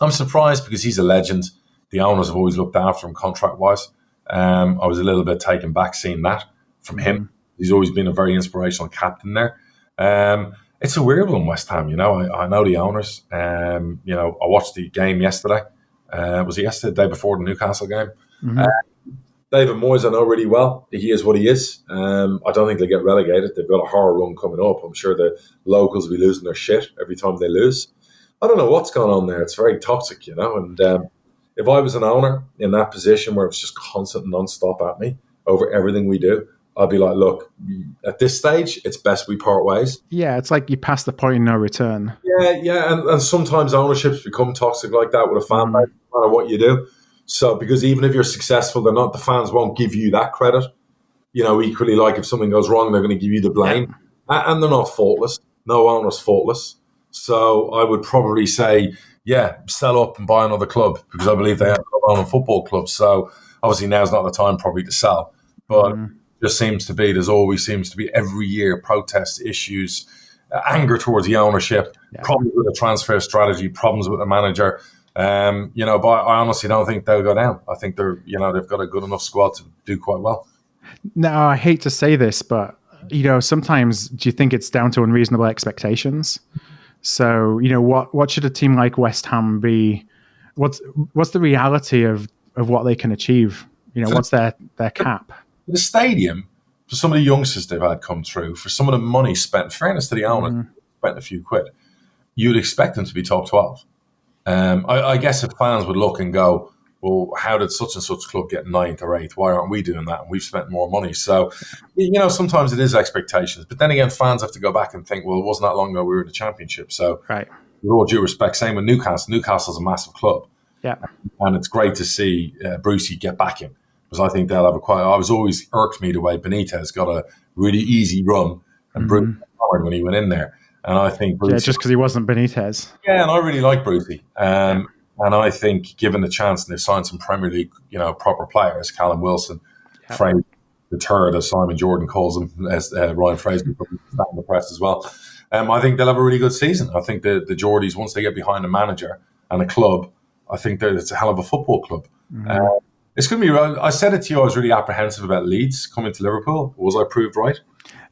B: I'm surprised because he's a legend. The owners have always looked after him contract-wise. I was a little bit taken back seeing that from him. He's always been a very inspirational captain there. It's a weird one, West Ham. I know the owners. I watched the game yesterday. Was it yesterday, the day before the Newcastle game? Mm-hmm. David Moyes, I know really well. He is what he is. I don't think they get relegated. They've got a horror run coming up. I'm sure the locals will be losing their shit every time they lose. I don't know what's going on there. It's very toxic, And if I was an owner in that position where it's just constant non-stop at me over everything we do, I'd be like, look, at this stage, it's best we part ways.
A: Yeah, it's like you pass the point of no return.
B: Yeah. And sometimes ownerships become toxic like that with a fan base, no matter what you do. So, because even if you're successful, the fans won't give you that credit. Equally, like if something goes wrong, they're going to give you the blame. Yeah. And they're not faultless. No owner's faultless. So I would probably say, sell up and buy another club, because I believe they have their own football clubs. So obviously now's not the time probably to sell. But there's always seems to be every year protests, issues, anger towards the ownership, problems with the transfer strategy, problems with the manager. But I honestly don't think they'll go down. I think they've got a good enough squad to do quite well.
A: Now, I hate to say this, but sometimes do you think it's down to unreasonable expectations? So, what should a team like West Ham be? What's the reality of what they can achieve? What's their cap?
B: The stadium, for some of the youngsters they've had come through, for some of the money spent, in fairness to the owners, spent a few quid, you'd expect them to be top 12. I guess if fans would look and go, well, how did such and such club get 9th or 8th? Why aren't we doing that? And we've spent more money. So, sometimes it is expectations. But then again, fans have to go back and think, well, it wasn't that long ago we were in the Championship. So, with all due respect, same with Newcastle. Newcastle's a massive club. Yeah. And it's great to see Brucey get back in, because I think they'll have I was always irked me the way Benitez got a really easy run and Brucey hard when he went in there. And I think Brucey,
A: just because he wasn't Benitez.
B: Yeah, and I really like Brucey. And I think given the chance, and they've signed some Premier League, proper players, Callum Wilson, Fraser the third, as Simon Jordan calls him, as Ryan Fraser probably sat in the press as well. I think they'll have a really good season. I think the Geordies, once they get behind a manager and a club, I think that it's a hell of a football club. It's going to be. I said it to you. I was really apprehensive about Leeds coming to Liverpool. Was I proved right?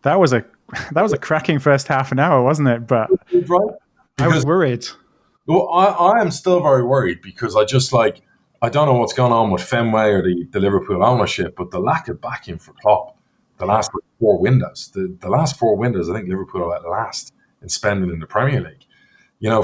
A: That was a cracking first half an hour, wasn't it? But
B: right?
A: I was worried.
B: Well, I am still very worried, because I don't know what's going on with Fenway or the Liverpool ownership, but the lack of backing for Klopp the last 4 windows. The last 4 windows, I think Liverpool are at last in spending in the Premier League.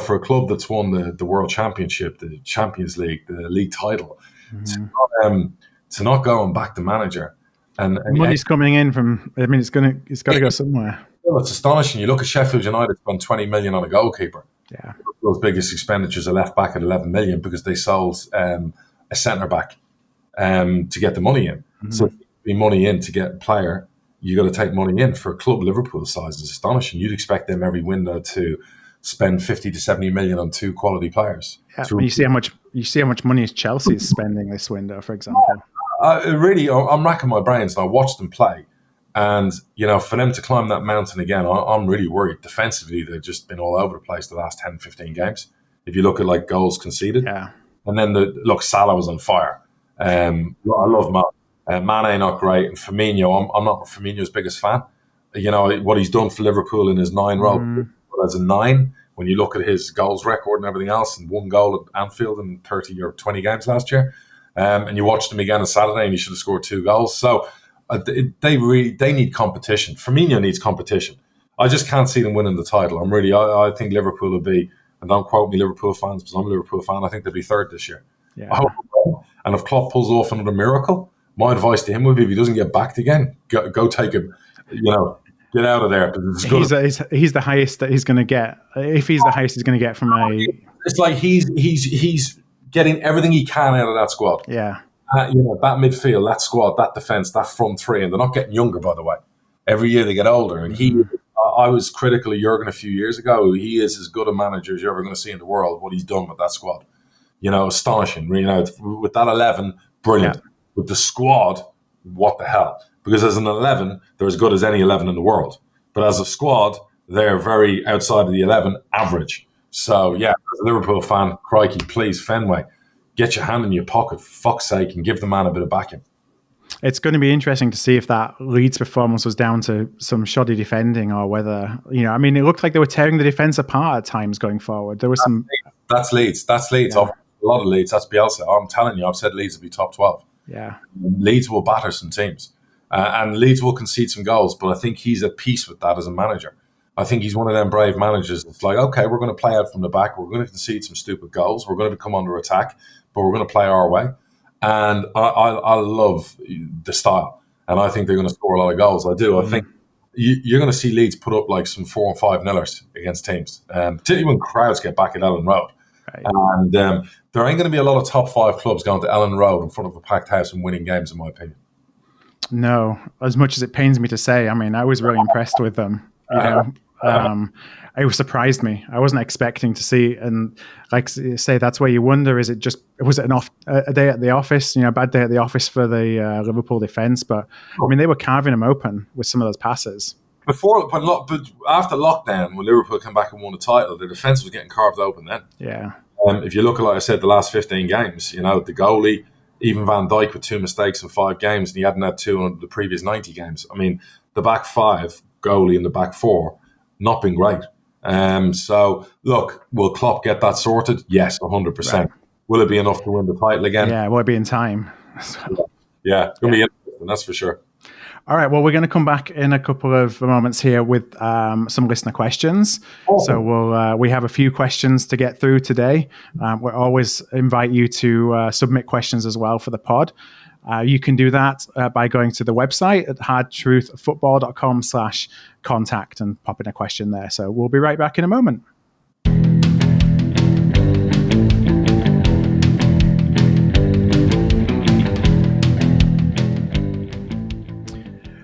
B: For a club that's won the World Championship, the Champions League, the league title, to not go and back the manager. And
A: money's coming in from. I mean, it's got to go somewhere.
B: Well, it's astonishing. You look at Sheffield United spent 20 million on a goalkeeper.
A: Yeah,
B: those biggest expenditures are left back at 11 million because they sold a centre back to get the money in. So if you be money in to get a player, you got to take money in. For a club Liverpool's size, it's astonishing. You'd expect them every window to spend 50 to 70 million on 2 quality players.
A: Yeah, you see how much money Chelsea is spending this window, for example.
B: I'm racking my brains, and I watched them play. And, for them to climb that mountain again, I'm really worried. Defensively, they've just been all over the place the last 10, 15 games. If you look at goals conceded. Yeah. And then Salah was on fire. I love Mane. Mane not great. And Firmino, I'm not Firmino's biggest fan. What he's done for Liverpool in his 9 role. But as a 9, when you look at his goals record and everything else, and 1 goal at Anfield in 30 or 20 games last year, and you watched him again on Saturday and he should have scored 2 goals. So they need competition. Firmino needs competition. I just can't see them winning the title. I think Liverpool will be, and don't quote me Liverpool fans, because I'm a Liverpool fan, I think they'll be 3rd this year. Yeah. I hope so. And if Klopp pulls off another miracle, my advice to him would be, if he doesn't get backed again, go take him, get out of there.
A: He's the highest that he's going to get. If he's the highest he's going to get from a...
B: It's like he's getting everything he can out of that squad.
A: Yeah.
B: That midfield, that squad, that defence, that front 3, and they're not getting younger, by the way. Every year they get older. And I was critical of Jurgen a few years ago. He is as good a manager as you're ever going to see in the world, what he's done with that squad. Astonishing. With that 11, brilliant. Yeah. With the squad, what the hell? Because as an 11, they're as good as any 11 in the world. But as a squad, they're very outside of the 11, average. So, yeah, as a Liverpool fan, crikey, please, Fenway, get your hand in your pocket, for fuck's sake, and give the man a bit of backing.
A: It's going to be interesting to see if that Leeds performance was down to some shoddy defending, or whether, it looked like they were tearing the defence apart at times going forward. There was
B: That's Leeds. Yeah. A lot of Leeds. That's Bielsa. I'm telling you, I've said Leeds will be top 12.
A: Yeah.
B: Leeds will batter some teams. And Leeds will concede some goals, but I think he's at peace with that as a manager. I think he's one of them brave managers that's like, okay, we're going to play out from the back. We're going to concede some stupid goals. We're going to come under attack, but we're going to play our way. And I love the style. And I think they're going to score a lot of goals. I do. I think you're going to see Leeds put up like some 4 and 5-0ers against teams, particularly when crowds get back at Ellen Road. Right. And there ain't going to be a lot of top 5 clubs going to Ellen Road in front of a packed house and winning games, in my opinion.
A: No, as much as it pains me to say, I mean, I was really impressed with them. It surprised me. I wasn't expecting to see, and like you say, that's where you wonder: was it a day at the office? A bad day at the office for the Liverpool defense? But I mean, they were carving them open with some of those passes.
B: But after lockdown, when Liverpool came back and won the title, the defense was getting carved open then.
A: Yeah.
B: If you look at, like I said, the last 15 games, the goalie. Even Van Dijk with 2 mistakes in 5 games, and he hadn't had 2 on the previous 90 games. I mean, the back 5, goalie, and the back 4, not been great. So, look, will Klopp get that sorted? Yes, 100%. Right. Will it be enough to win the title again?
A: Yeah, will it be in time?
B: Yeah, it's going to be interesting, that's for sure.
A: All right, well, we're going to come back in a couple of moments here with some listener questions. Awesome. So we have a few questions to get through today. We always invite you to submit questions as well for the pod. You can do that by going to the website at hardtruthfootball.com/contact and popping a question there. So we'll be right back in a moment.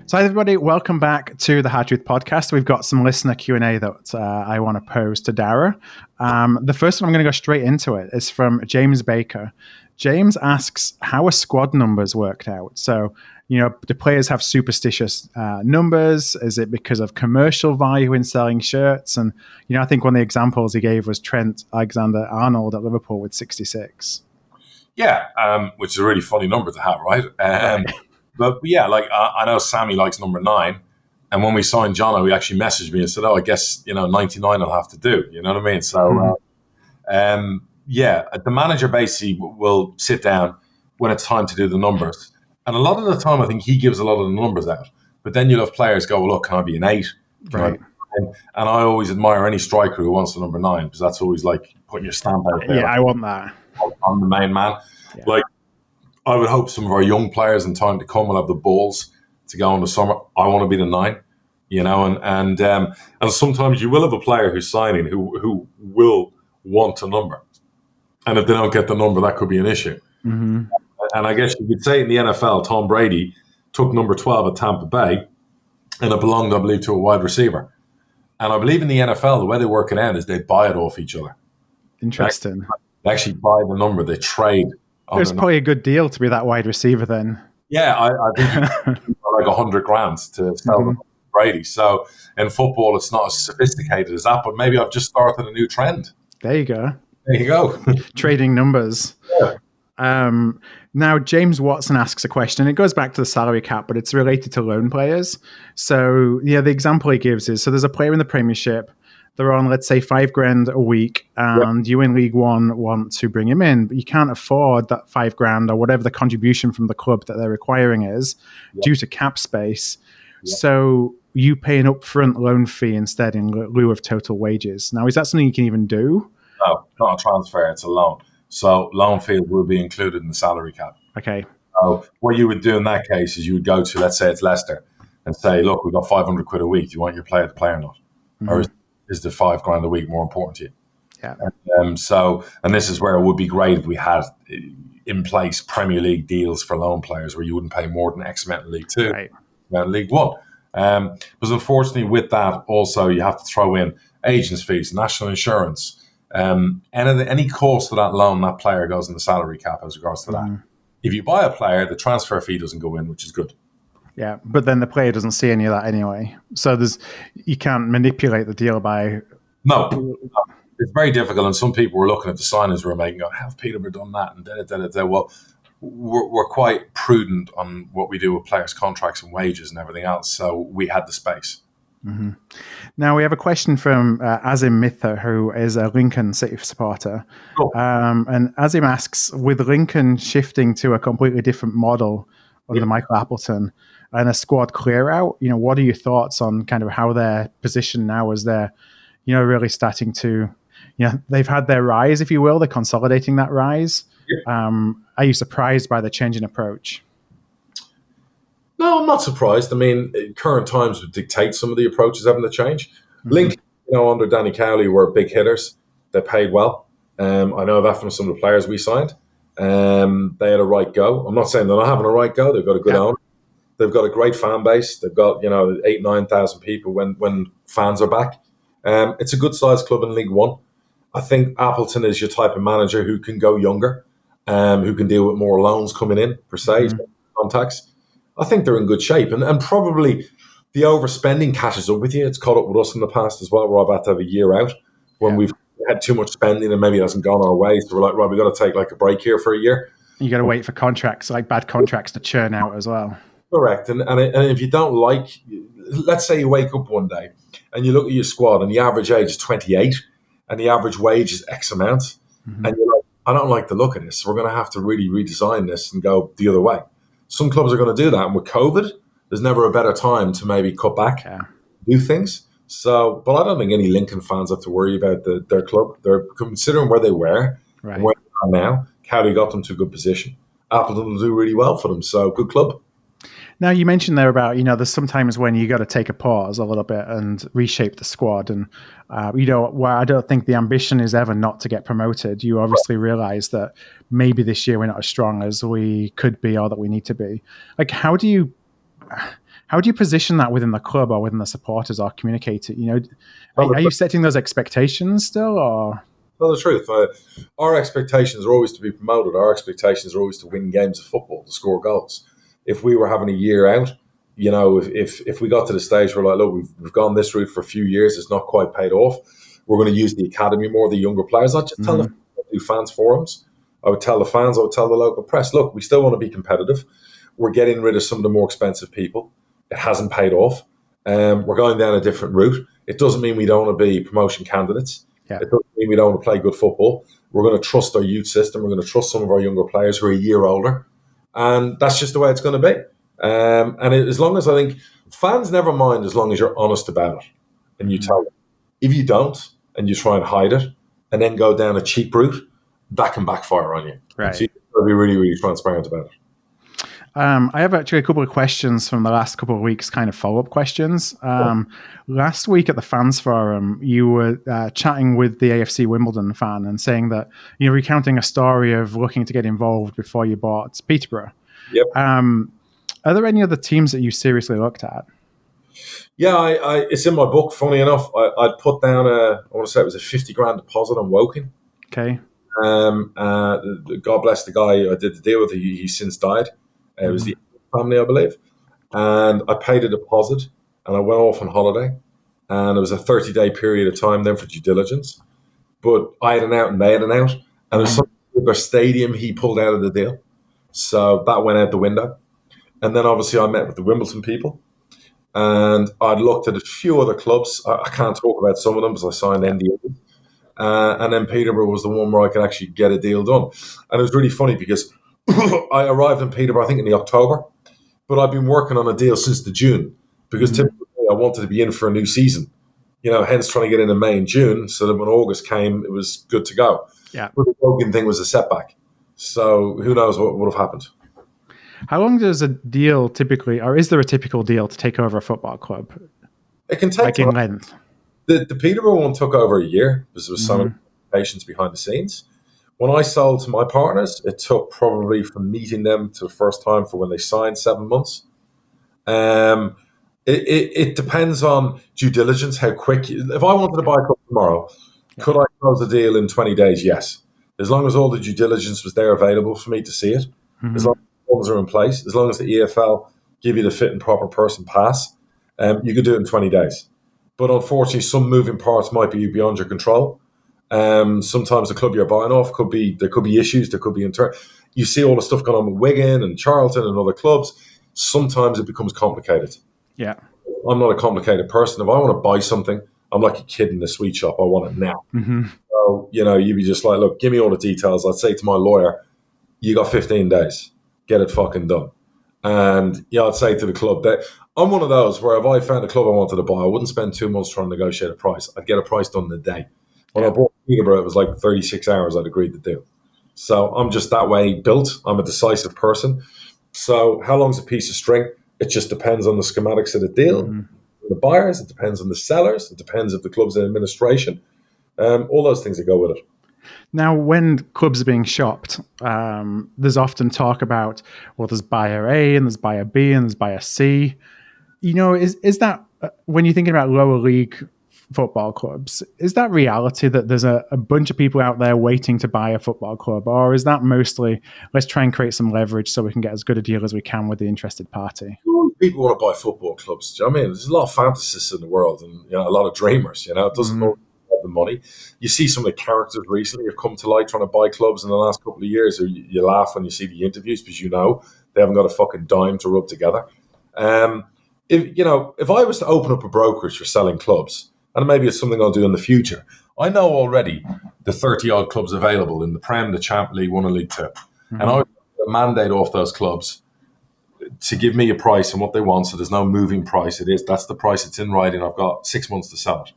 A: So, everybody, welcome back to the Hard Truth podcast. We've got some listener Q&A that I want to pose to Darragh. The first one, I'm going to go straight into it. It's from James Baker. James asks, how are squad numbers worked out? So, do players have superstitious numbers? Is it because of commercial value in selling shirts? And, I think one of the examples he gave was Trent Alexander-Arnold at Liverpool with 66.
B: Yeah, which is a really funny number to have, right? But yeah, like I know Sammy likes number 9, and when we signed Jono, he actually messaged me and said, "Oh, I guess 99 will have to do." You know what I mean? So, the manager basically will sit down when it's time to do the numbers, and a lot of the time, I think he gives a lot of the numbers out. But then you'll have players go, well, "Look, can I be an 8?"
A: Right.
B: And I always admire any striker who wants the number 9 because that's always like putting your stamp out there.
A: Yeah, I want that.
B: I'm the main man. Yeah. Like, I would hope some of our young players in time to come will have the balls to go in the summer. I want to be the 9, and sometimes you will have a player who's signing who will want a number, and if they don't get the number, that could be an issue. Mm-hmm. And I guess you could say in the NFL, Tom Brady took number 12 at Tampa Bay, and it belonged, I believe, to a wide receiver. And I believe in the NFL, the way they work it out is they buy it off each other.
A: Interesting.
B: They actually buy the number. They trade.
A: There's probably a good deal to be that wide receiver then.
B: Yeah, I think like $100,000 to sell them Brady. So in football, it's not as sophisticated as that, but maybe I've just started a new trend.
A: There you go.
B: There you go.
A: Trading numbers.
B: Yeah.
A: Now, James Watson asks a question. It goes back to the salary cap, but it's related to loan players. So, the example he gives is, so there's a player in the Premiership. They're on, let's say, $5,000 a week, and you in League One want to bring him in, but you can't afford that $5,000 or whatever the contribution from the club that they're requiring is due to cap space. So you pay an upfront loan fee instead in lieu of total wages. Now, is that something you can even do?
B: No, not a transfer, it's a loan. So loan fee will be included in the salary cap.
A: Okay.
B: So what you would do in that case is you would go to, let's say it's Leicester, and say, look, we've got £500 a week. Do you want your player to play or not? Mm-hmm. Or is the $5,000 a week more important to you?
A: Yeah.
B: And this is where it would be great if we had in place Premier League deals for loan players where you wouldn't pay more than X amount in League 2, League 1. Because unfortunately with that also you have to throw in agents' fees, national insurance, any cost of that loan, that player goes in the salary cap as regards to that. If you buy a player, the transfer fee doesn't go in, which is good.
A: Yeah, but then the player doesn't see any of that anyway. So you can't manipulate the deal by...
B: No, it's very difficult. And some people were looking at the signings we're making, going, have Peterborough done that? And da-da-da-da-da. Well, we're quite prudent on what we do with players' contracts and wages and everything else. So we had the space.
A: Now we have a question from Azim Mitha, who is a Lincoln City supporter.
B: Cool.
A: And Azim asks, with Lincoln shifting to a completely different model under Michael Appleton and a squad clear out, what are your thoughts on kind of how they're positioned now as they're, really starting to, they've had their rise, if you will, they're consolidating that rise. Are you surprised by the change in approach?
B: No, I'm not surprised. I mean, current times would dictate some of the approaches having to change. Lincoln, under Danny Cowley were big hitters. They paid well. I know that from some of the players we signed. They had a right go. I'm not saying they're not having a right go. They've got a good owner. They've got a great fan base. They've got 8,000-9,000 people when fans are back. It's a good sized club in League One. I think Appleton is your type of manager who can go younger, who can deal with more loans coming in per se, contacts. I think they're in good shape, and probably the overspending catches up with you. It's caught up with us in the past as well, where I've had to have a year out when we've had too much spending and maybe it hasn't gone our way. So we're like, right, we've got to take like a break here for a year.
A: You got to wait for contracts, like bad contracts, to churn out as well.
B: Correct. And if you don't like, let's say you wake up one day and you look at your squad and the average age is 28 and the average wage is X amount, and you're like, I don't like the look of this. So we're going to have to really redesign this and go the other way. Some clubs are going to do that. And with COVID, there's never a better time to maybe cut back, do things. So, but I don't think any Lincoln fans have to worry about their club. They're considering where they were and where they are now. Cowley got them to a good position. Appleton will do really well for them. So, good club.
A: Now, you mentioned there about, there's sometimes when you got to take a pause a little bit and reshape the squad. And, where I don't think the ambition is ever not to get promoted. You obviously realize that maybe this year we're not as strong as we could be or that we need to be. Like, how do you position that within the club or within the supporters or communicate it? Are you setting those expectations still, or?
B: Tell the truth. Our expectations are always to be promoted. Our expectations are always to win games of football, to score goals. If we were having a year out, if we got to the stage where like, look, we've gone this route for a few years, it's not quite paid off. We're going to use the academy more, the younger players. I'd just tell them to do fans forums. I would tell the fans, I would tell the local press, look, we still want to be competitive. We're getting rid of some of the more expensive people. It hasn't paid off. We're going down a different route. It doesn't mean we don't want to be promotion candidates. It doesn't mean we don't want to play good football. We're going to trust our youth system. We're going to trust some of our younger players who are a year older. And that's just the way it's going to be. As long as I think fans never mind as long as you're honest about it and you tell them. If you don't and you try and hide it and then go down a cheap route, that can backfire on you.
A: Right.
B: So you've got to be really, really transparent about it.
A: I have actually a couple of questions from the last couple of weeks, kind of follow-up questions. Last week at the Fans Forum, you were chatting with the AFC Wimbledon fan and saying that, recounting a story of looking to get involved before you bought Peterborough.
B: Yep.
A: Are there any other teams that you seriously looked at?
B: Yeah, it's in my book, funny enough. I'd put down I want to say it was a 50 grand deposit on Woking.
A: Okay.
B: God bless the guy I did the deal with. He's since died. It was the family, I believe. And I paid a deposit and I went off on holiday. And it was a 30-day period of time then for due diligence. But I had an out and they had an out. And there's something with their stadium he pulled out of the deal. So that went out the window. And then obviously I met with the Wimbledon people. And I'd looked at a few other clubs. I can't talk about some of them because I signed NDAs. And then Peterborough was the one where I could actually get a deal done. And it was really funny because I arrived in Peterborough, I think, in the October, but I've been working on a deal since the June because typically I wanted to be in for a new season, hence trying to get in May and June so that when August came, it was good to go.
A: Yeah.
B: But the Woking thing was a setback. So who knows what would have happened.
A: How long does a deal typically, or is there a typical deal to take over a football club?
B: It can take
A: like in length.
B: The Peterborough one took over a year because there was so many patients behind the scenes. When I sold to my partners, it took probably from meeting them to the first time for when they signed 7 months. It depends on due diligence, how quick. If I wanted to buy a club tomorrow, could I close the deal in 20 days? Yes. As long as all the due diligence was there available for me to see it, as long as the funds are in place, as long as the EFL give you the fit and proper person pass, you could do it in 20 days. But unfortunately, some moving parts might be beyond your control. Sometimes the club you're buying off there could be issues, there could be you see all the stuff going on with Wigan and Charlton and other clubs. Sometimes it becomes complicated.
A: Yeah.
B: I'm not a complicated person. If I want to buy something, I'm like a kid in the sweet shop. I want it now.
A: Mm-hmm.
B: So, you'd be just like, look, give me all the details. I'd say to my lawyer, you got 15 days. Get it fucking done. And I'd say to the club that I'm one of those where if I found a club I wanted to buy, I wouldn't spend 2 months trying to negotiate a price. I'd get a price done in a day. When I bought Peterborough, it was like 36 hours I'd agreed to do. So I'm just that way built. I'm a decisive person. So how long's a piece of string? It just depends on the schematics of the deal, the buyers. It depends on the sellers. It depends if the club's in administration. All those things that go with it.
A: Now, when clubs are being shopped, there's often talk about, well, there's buyer A and there's buyer B and there's buyer C. Is that, when you're thinking about lower league football clubs, is that reality that there's a bunch of people out there waiting to buy a football club? Or is that mostly, let's try and create some leverage so we can get as good a deal as we can with the interested party?
B: People want to buy football clubs. Do you know what I mean? There's a lot of fantasists in the world and a lot of dreamers. It doesn't always have the money. You see some of the characters recently have come to light trying to buy clubs in the last couple of years. You laugh when you see the interviews because they haven't got a fucking dime to rub together. If I was to open up a brokerage for selling clubs, and maybe it's something I'll do in the future, I know already the 30-odd clubs available in the Prem, the Champ League 1 and League 2. And I would mandate off those clubs to give me a price and what they want, so there's no moving price. That's the price, it's in writing. I've got 6 months to sell it.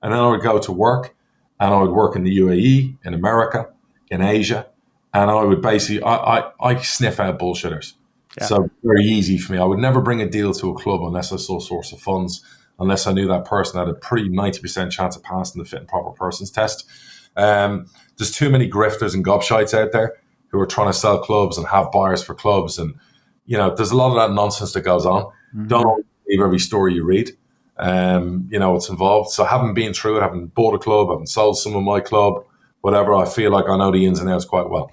B: And then I would go to work, and I would work in the UAE, in America, in Asia, and I would basically, I sniff out bullshitters. Yeah. So very easy for me. I would never bring a deal to a club unless I saw a source of funds, unless I knew that person had a pretty 90% chance of passing the fit and proper persons test. There's too many grifters and gobshites out there who are trying to sell clubs and have buyers for clubs. And, there's a lot of that nonsense that goes on. Don't always believe every story you read. What's involved. So I haven't been through it, I haven't bought a club, I haven't sold some of my club, whatever. I feel like I know the ins and outs quite well.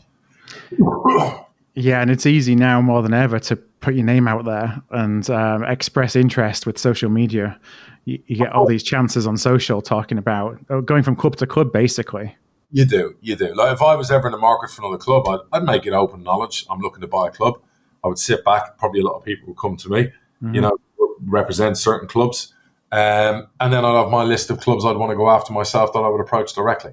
A: Yeah, and it's easy now more than ever to put your name out there and express interest with social media. You get all these chances on social talking about going from club to club, basically.
B: You do. Like if I was ever in the market for another club, I'd make it open knowledge. I'm looking to buy a club. I would sit back. Probably a lot of people would come to me, represent certain clubs. And then I'd have my list of clubs I'd want to go after myself that I would approach directly.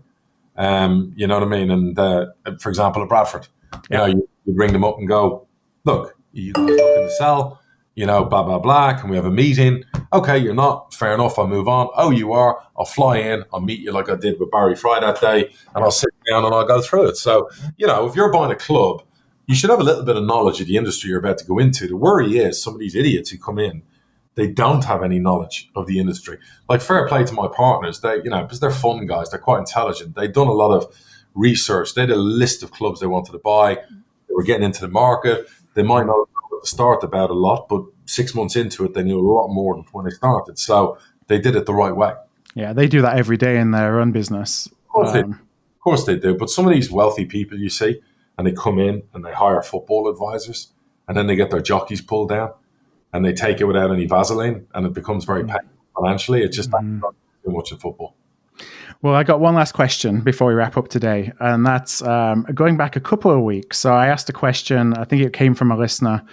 B: You know what I mean? And for example, at Bradford, you ring them up and go, look, you guys looking to sell, blah, blah, blah. Can we have a meeting? Okay, you're not. Fair enough. I'll move on. Oh, you are. I'll fly in. I'll meet you like I did with Barry Fry that day, and I'll sit down and I'll go through it. So, if you're buying a club, you should have a little bit of knowledge of the industry you're about to go into. The worry is some of these idiots who come in, they don't have any knowledge of the industry. Like, fair play to my partners. They, because they're fun guys. They're quite intelligent. They've done a lot of research. They had a list of clubs they wanted to buy. They were getting into the market. They might not have at the start about a lot, but 6 months into it, they knew a lot more than when they started. So they did it the right way.
A: Yeah, they do that every day in their own business.
B: Of course they do. But some of these wealthy people you see, and they come in and they hire football advisors, and then they get their jockeys pulled down, and they take it without any Vaseline, and it becomes very painful financially. It's just not too much in football.
A: Well, I got one last question before we wrap up today, and that's going back a couple of weeks. So I asked a question, I think it came from a listener,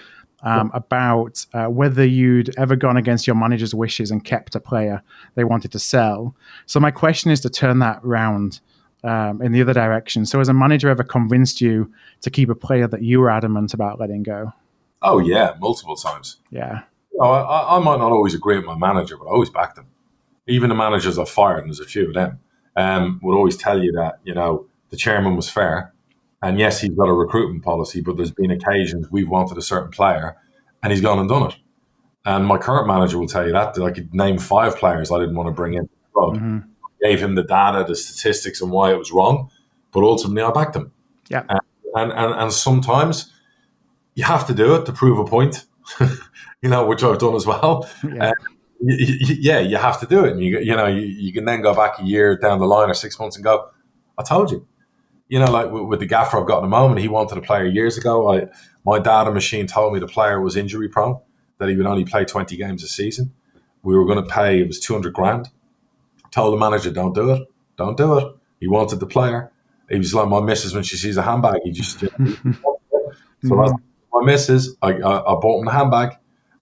A: about whether you'd ever gone against your manager's wishes and kept a player they wanted to sell. So my question is to turn that round in the other direction. So has a manager ever convinced you to keep a player that you were adamant about letting go?
B: Oh, yeah, multiple times.
A: Yeah.
B: I might not always agree with my manager, but I always back them. Even the managers I've fired, and there's a few of them, would always tell you that, the chairman was fair. And yes, he's got a recruitment policy, but there's been occasions we've wanted a certain player and he's gone and done it. And my current manager will tell you that I could name 5 players I didn't want to bring in. Mm-hmm. Gave him the data, the statistics and why it was wrong, but ultimately I backed him.
A: Yeah.
B: And sometimes you have to do it to prove a point, which I've done as well.
A: Yeah.
B: You have to do it. And you can then go back a year down the line or 6 months and go, I told you. Like with the gaffer I've got in a moment, he wanted a player years ago. My data machine told me the player was injury prone, that he would only play 20 games a season. We were going to pay, it was 200 grand. Told the manager, don't do it. Don't do it. He wanted the player. He was like my missus when she sees a handbag. He just, so as my missus, I bought him the handbag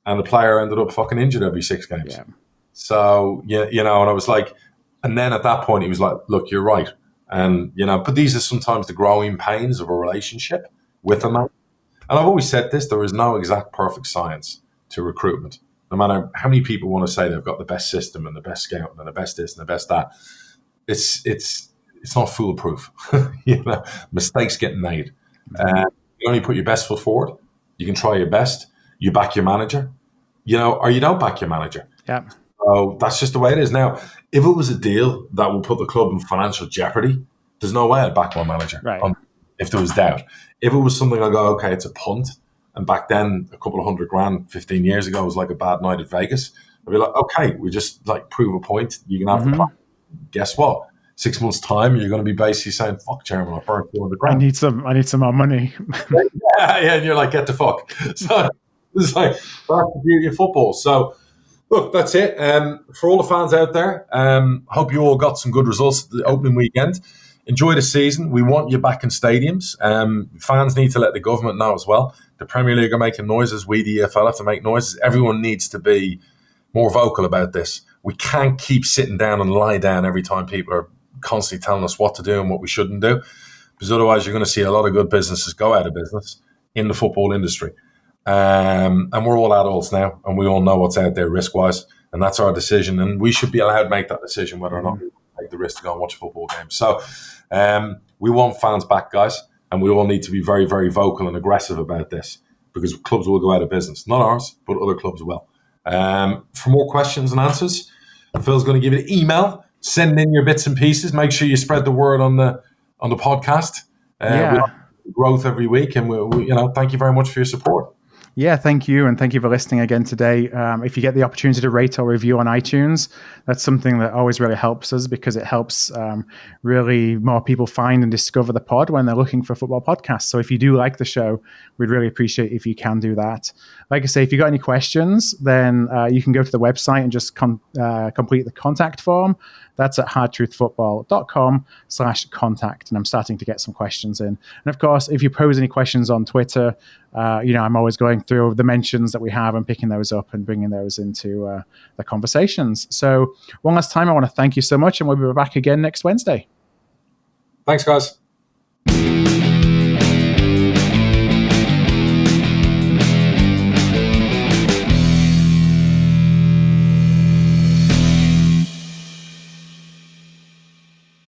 B: and the player ended up fucking injured every 6 games.
A: Yeah.
B: So, and I was like, and then at that point, he was like, look, you're right. And, but these are sometimes the growing pains of a relationship with a man. And I've always said this, there is no exact perfect science to recruitment. No matter how many people want to say they've got the best system and the best scouting and the best this and the best that, it's not foolproof. Mistakes get made. You only put your best foot forward. You can try your best. You back your manager, or you don't back your manager.
A: Yeah.
B: So that's just the way it is. Now, if it was a deal that would put the club in financial jeopardy, there's no way I'd back my manager.
A: Right.
B: If there was doubt. If it was something I go, okay, it's a punt, and back then a couple of $100,000 15 years ago was like a bad night at Vegas, I'd be like, okay, we just like prove a point. You can have the plan. Guess what? 6 months' time, you're going to be basically saying, fuck, chairman, I burned $200,000.
A: I need some more money.
B: yeah, and you're like, get the fuck. So it's like, that's the beauty of football. So, look, that's it. For all the fans out there, hope you all got some good results the opening weekend. Enjoy the season. We want you back in stadiums. Fans need to let the government know as well. The Premier League are making noises. We, the EFL, have to make noises. Everyone needs to be more vocal about this. We can't keep sitting down and lie down every time people are constantly telling us what to do and what we shouldn't do, because otherwise you're going to see a lot of good businesses go out of business in the football industry. And we're all adults now, and we all know what's out there risk-wise, and that's our decision, and we should be allowed to make that decision whether or not we take the risk to go and watch a football game. So we want fans back, guys, and we all need to be very, very vocal and aggressive about this, because clubs will go out of business. Not ours, but other clubs will. For more questions and answers, Phil's going to give you an email. Send in your bits and pieces. Make sure you spread the word on the podcast. We have growth every week, and we thank you very much for your support.
A: Yeah, thank you. And thank you for listening again today. If you get the opportunity to rate or review on iTunes, that's something that always really helps us, because it helps really more people find and discover the pod when they're looking for football podcasts. So if you do like the show, we'd really appreciate if you can do that. Like I say, if you got any questions, then you can go to the website and just complete the contact form. That's at hardtruthfootball.com/contact. And I'm starting to get some questions in. And of course, if you pose any questions on Twitter, I'm always going through the mentions that we have and picking those up and bringing those into the conversations. So one last time, I want to thank you so much, and we'll be back again next Wednesday.
B: Thanks, guys.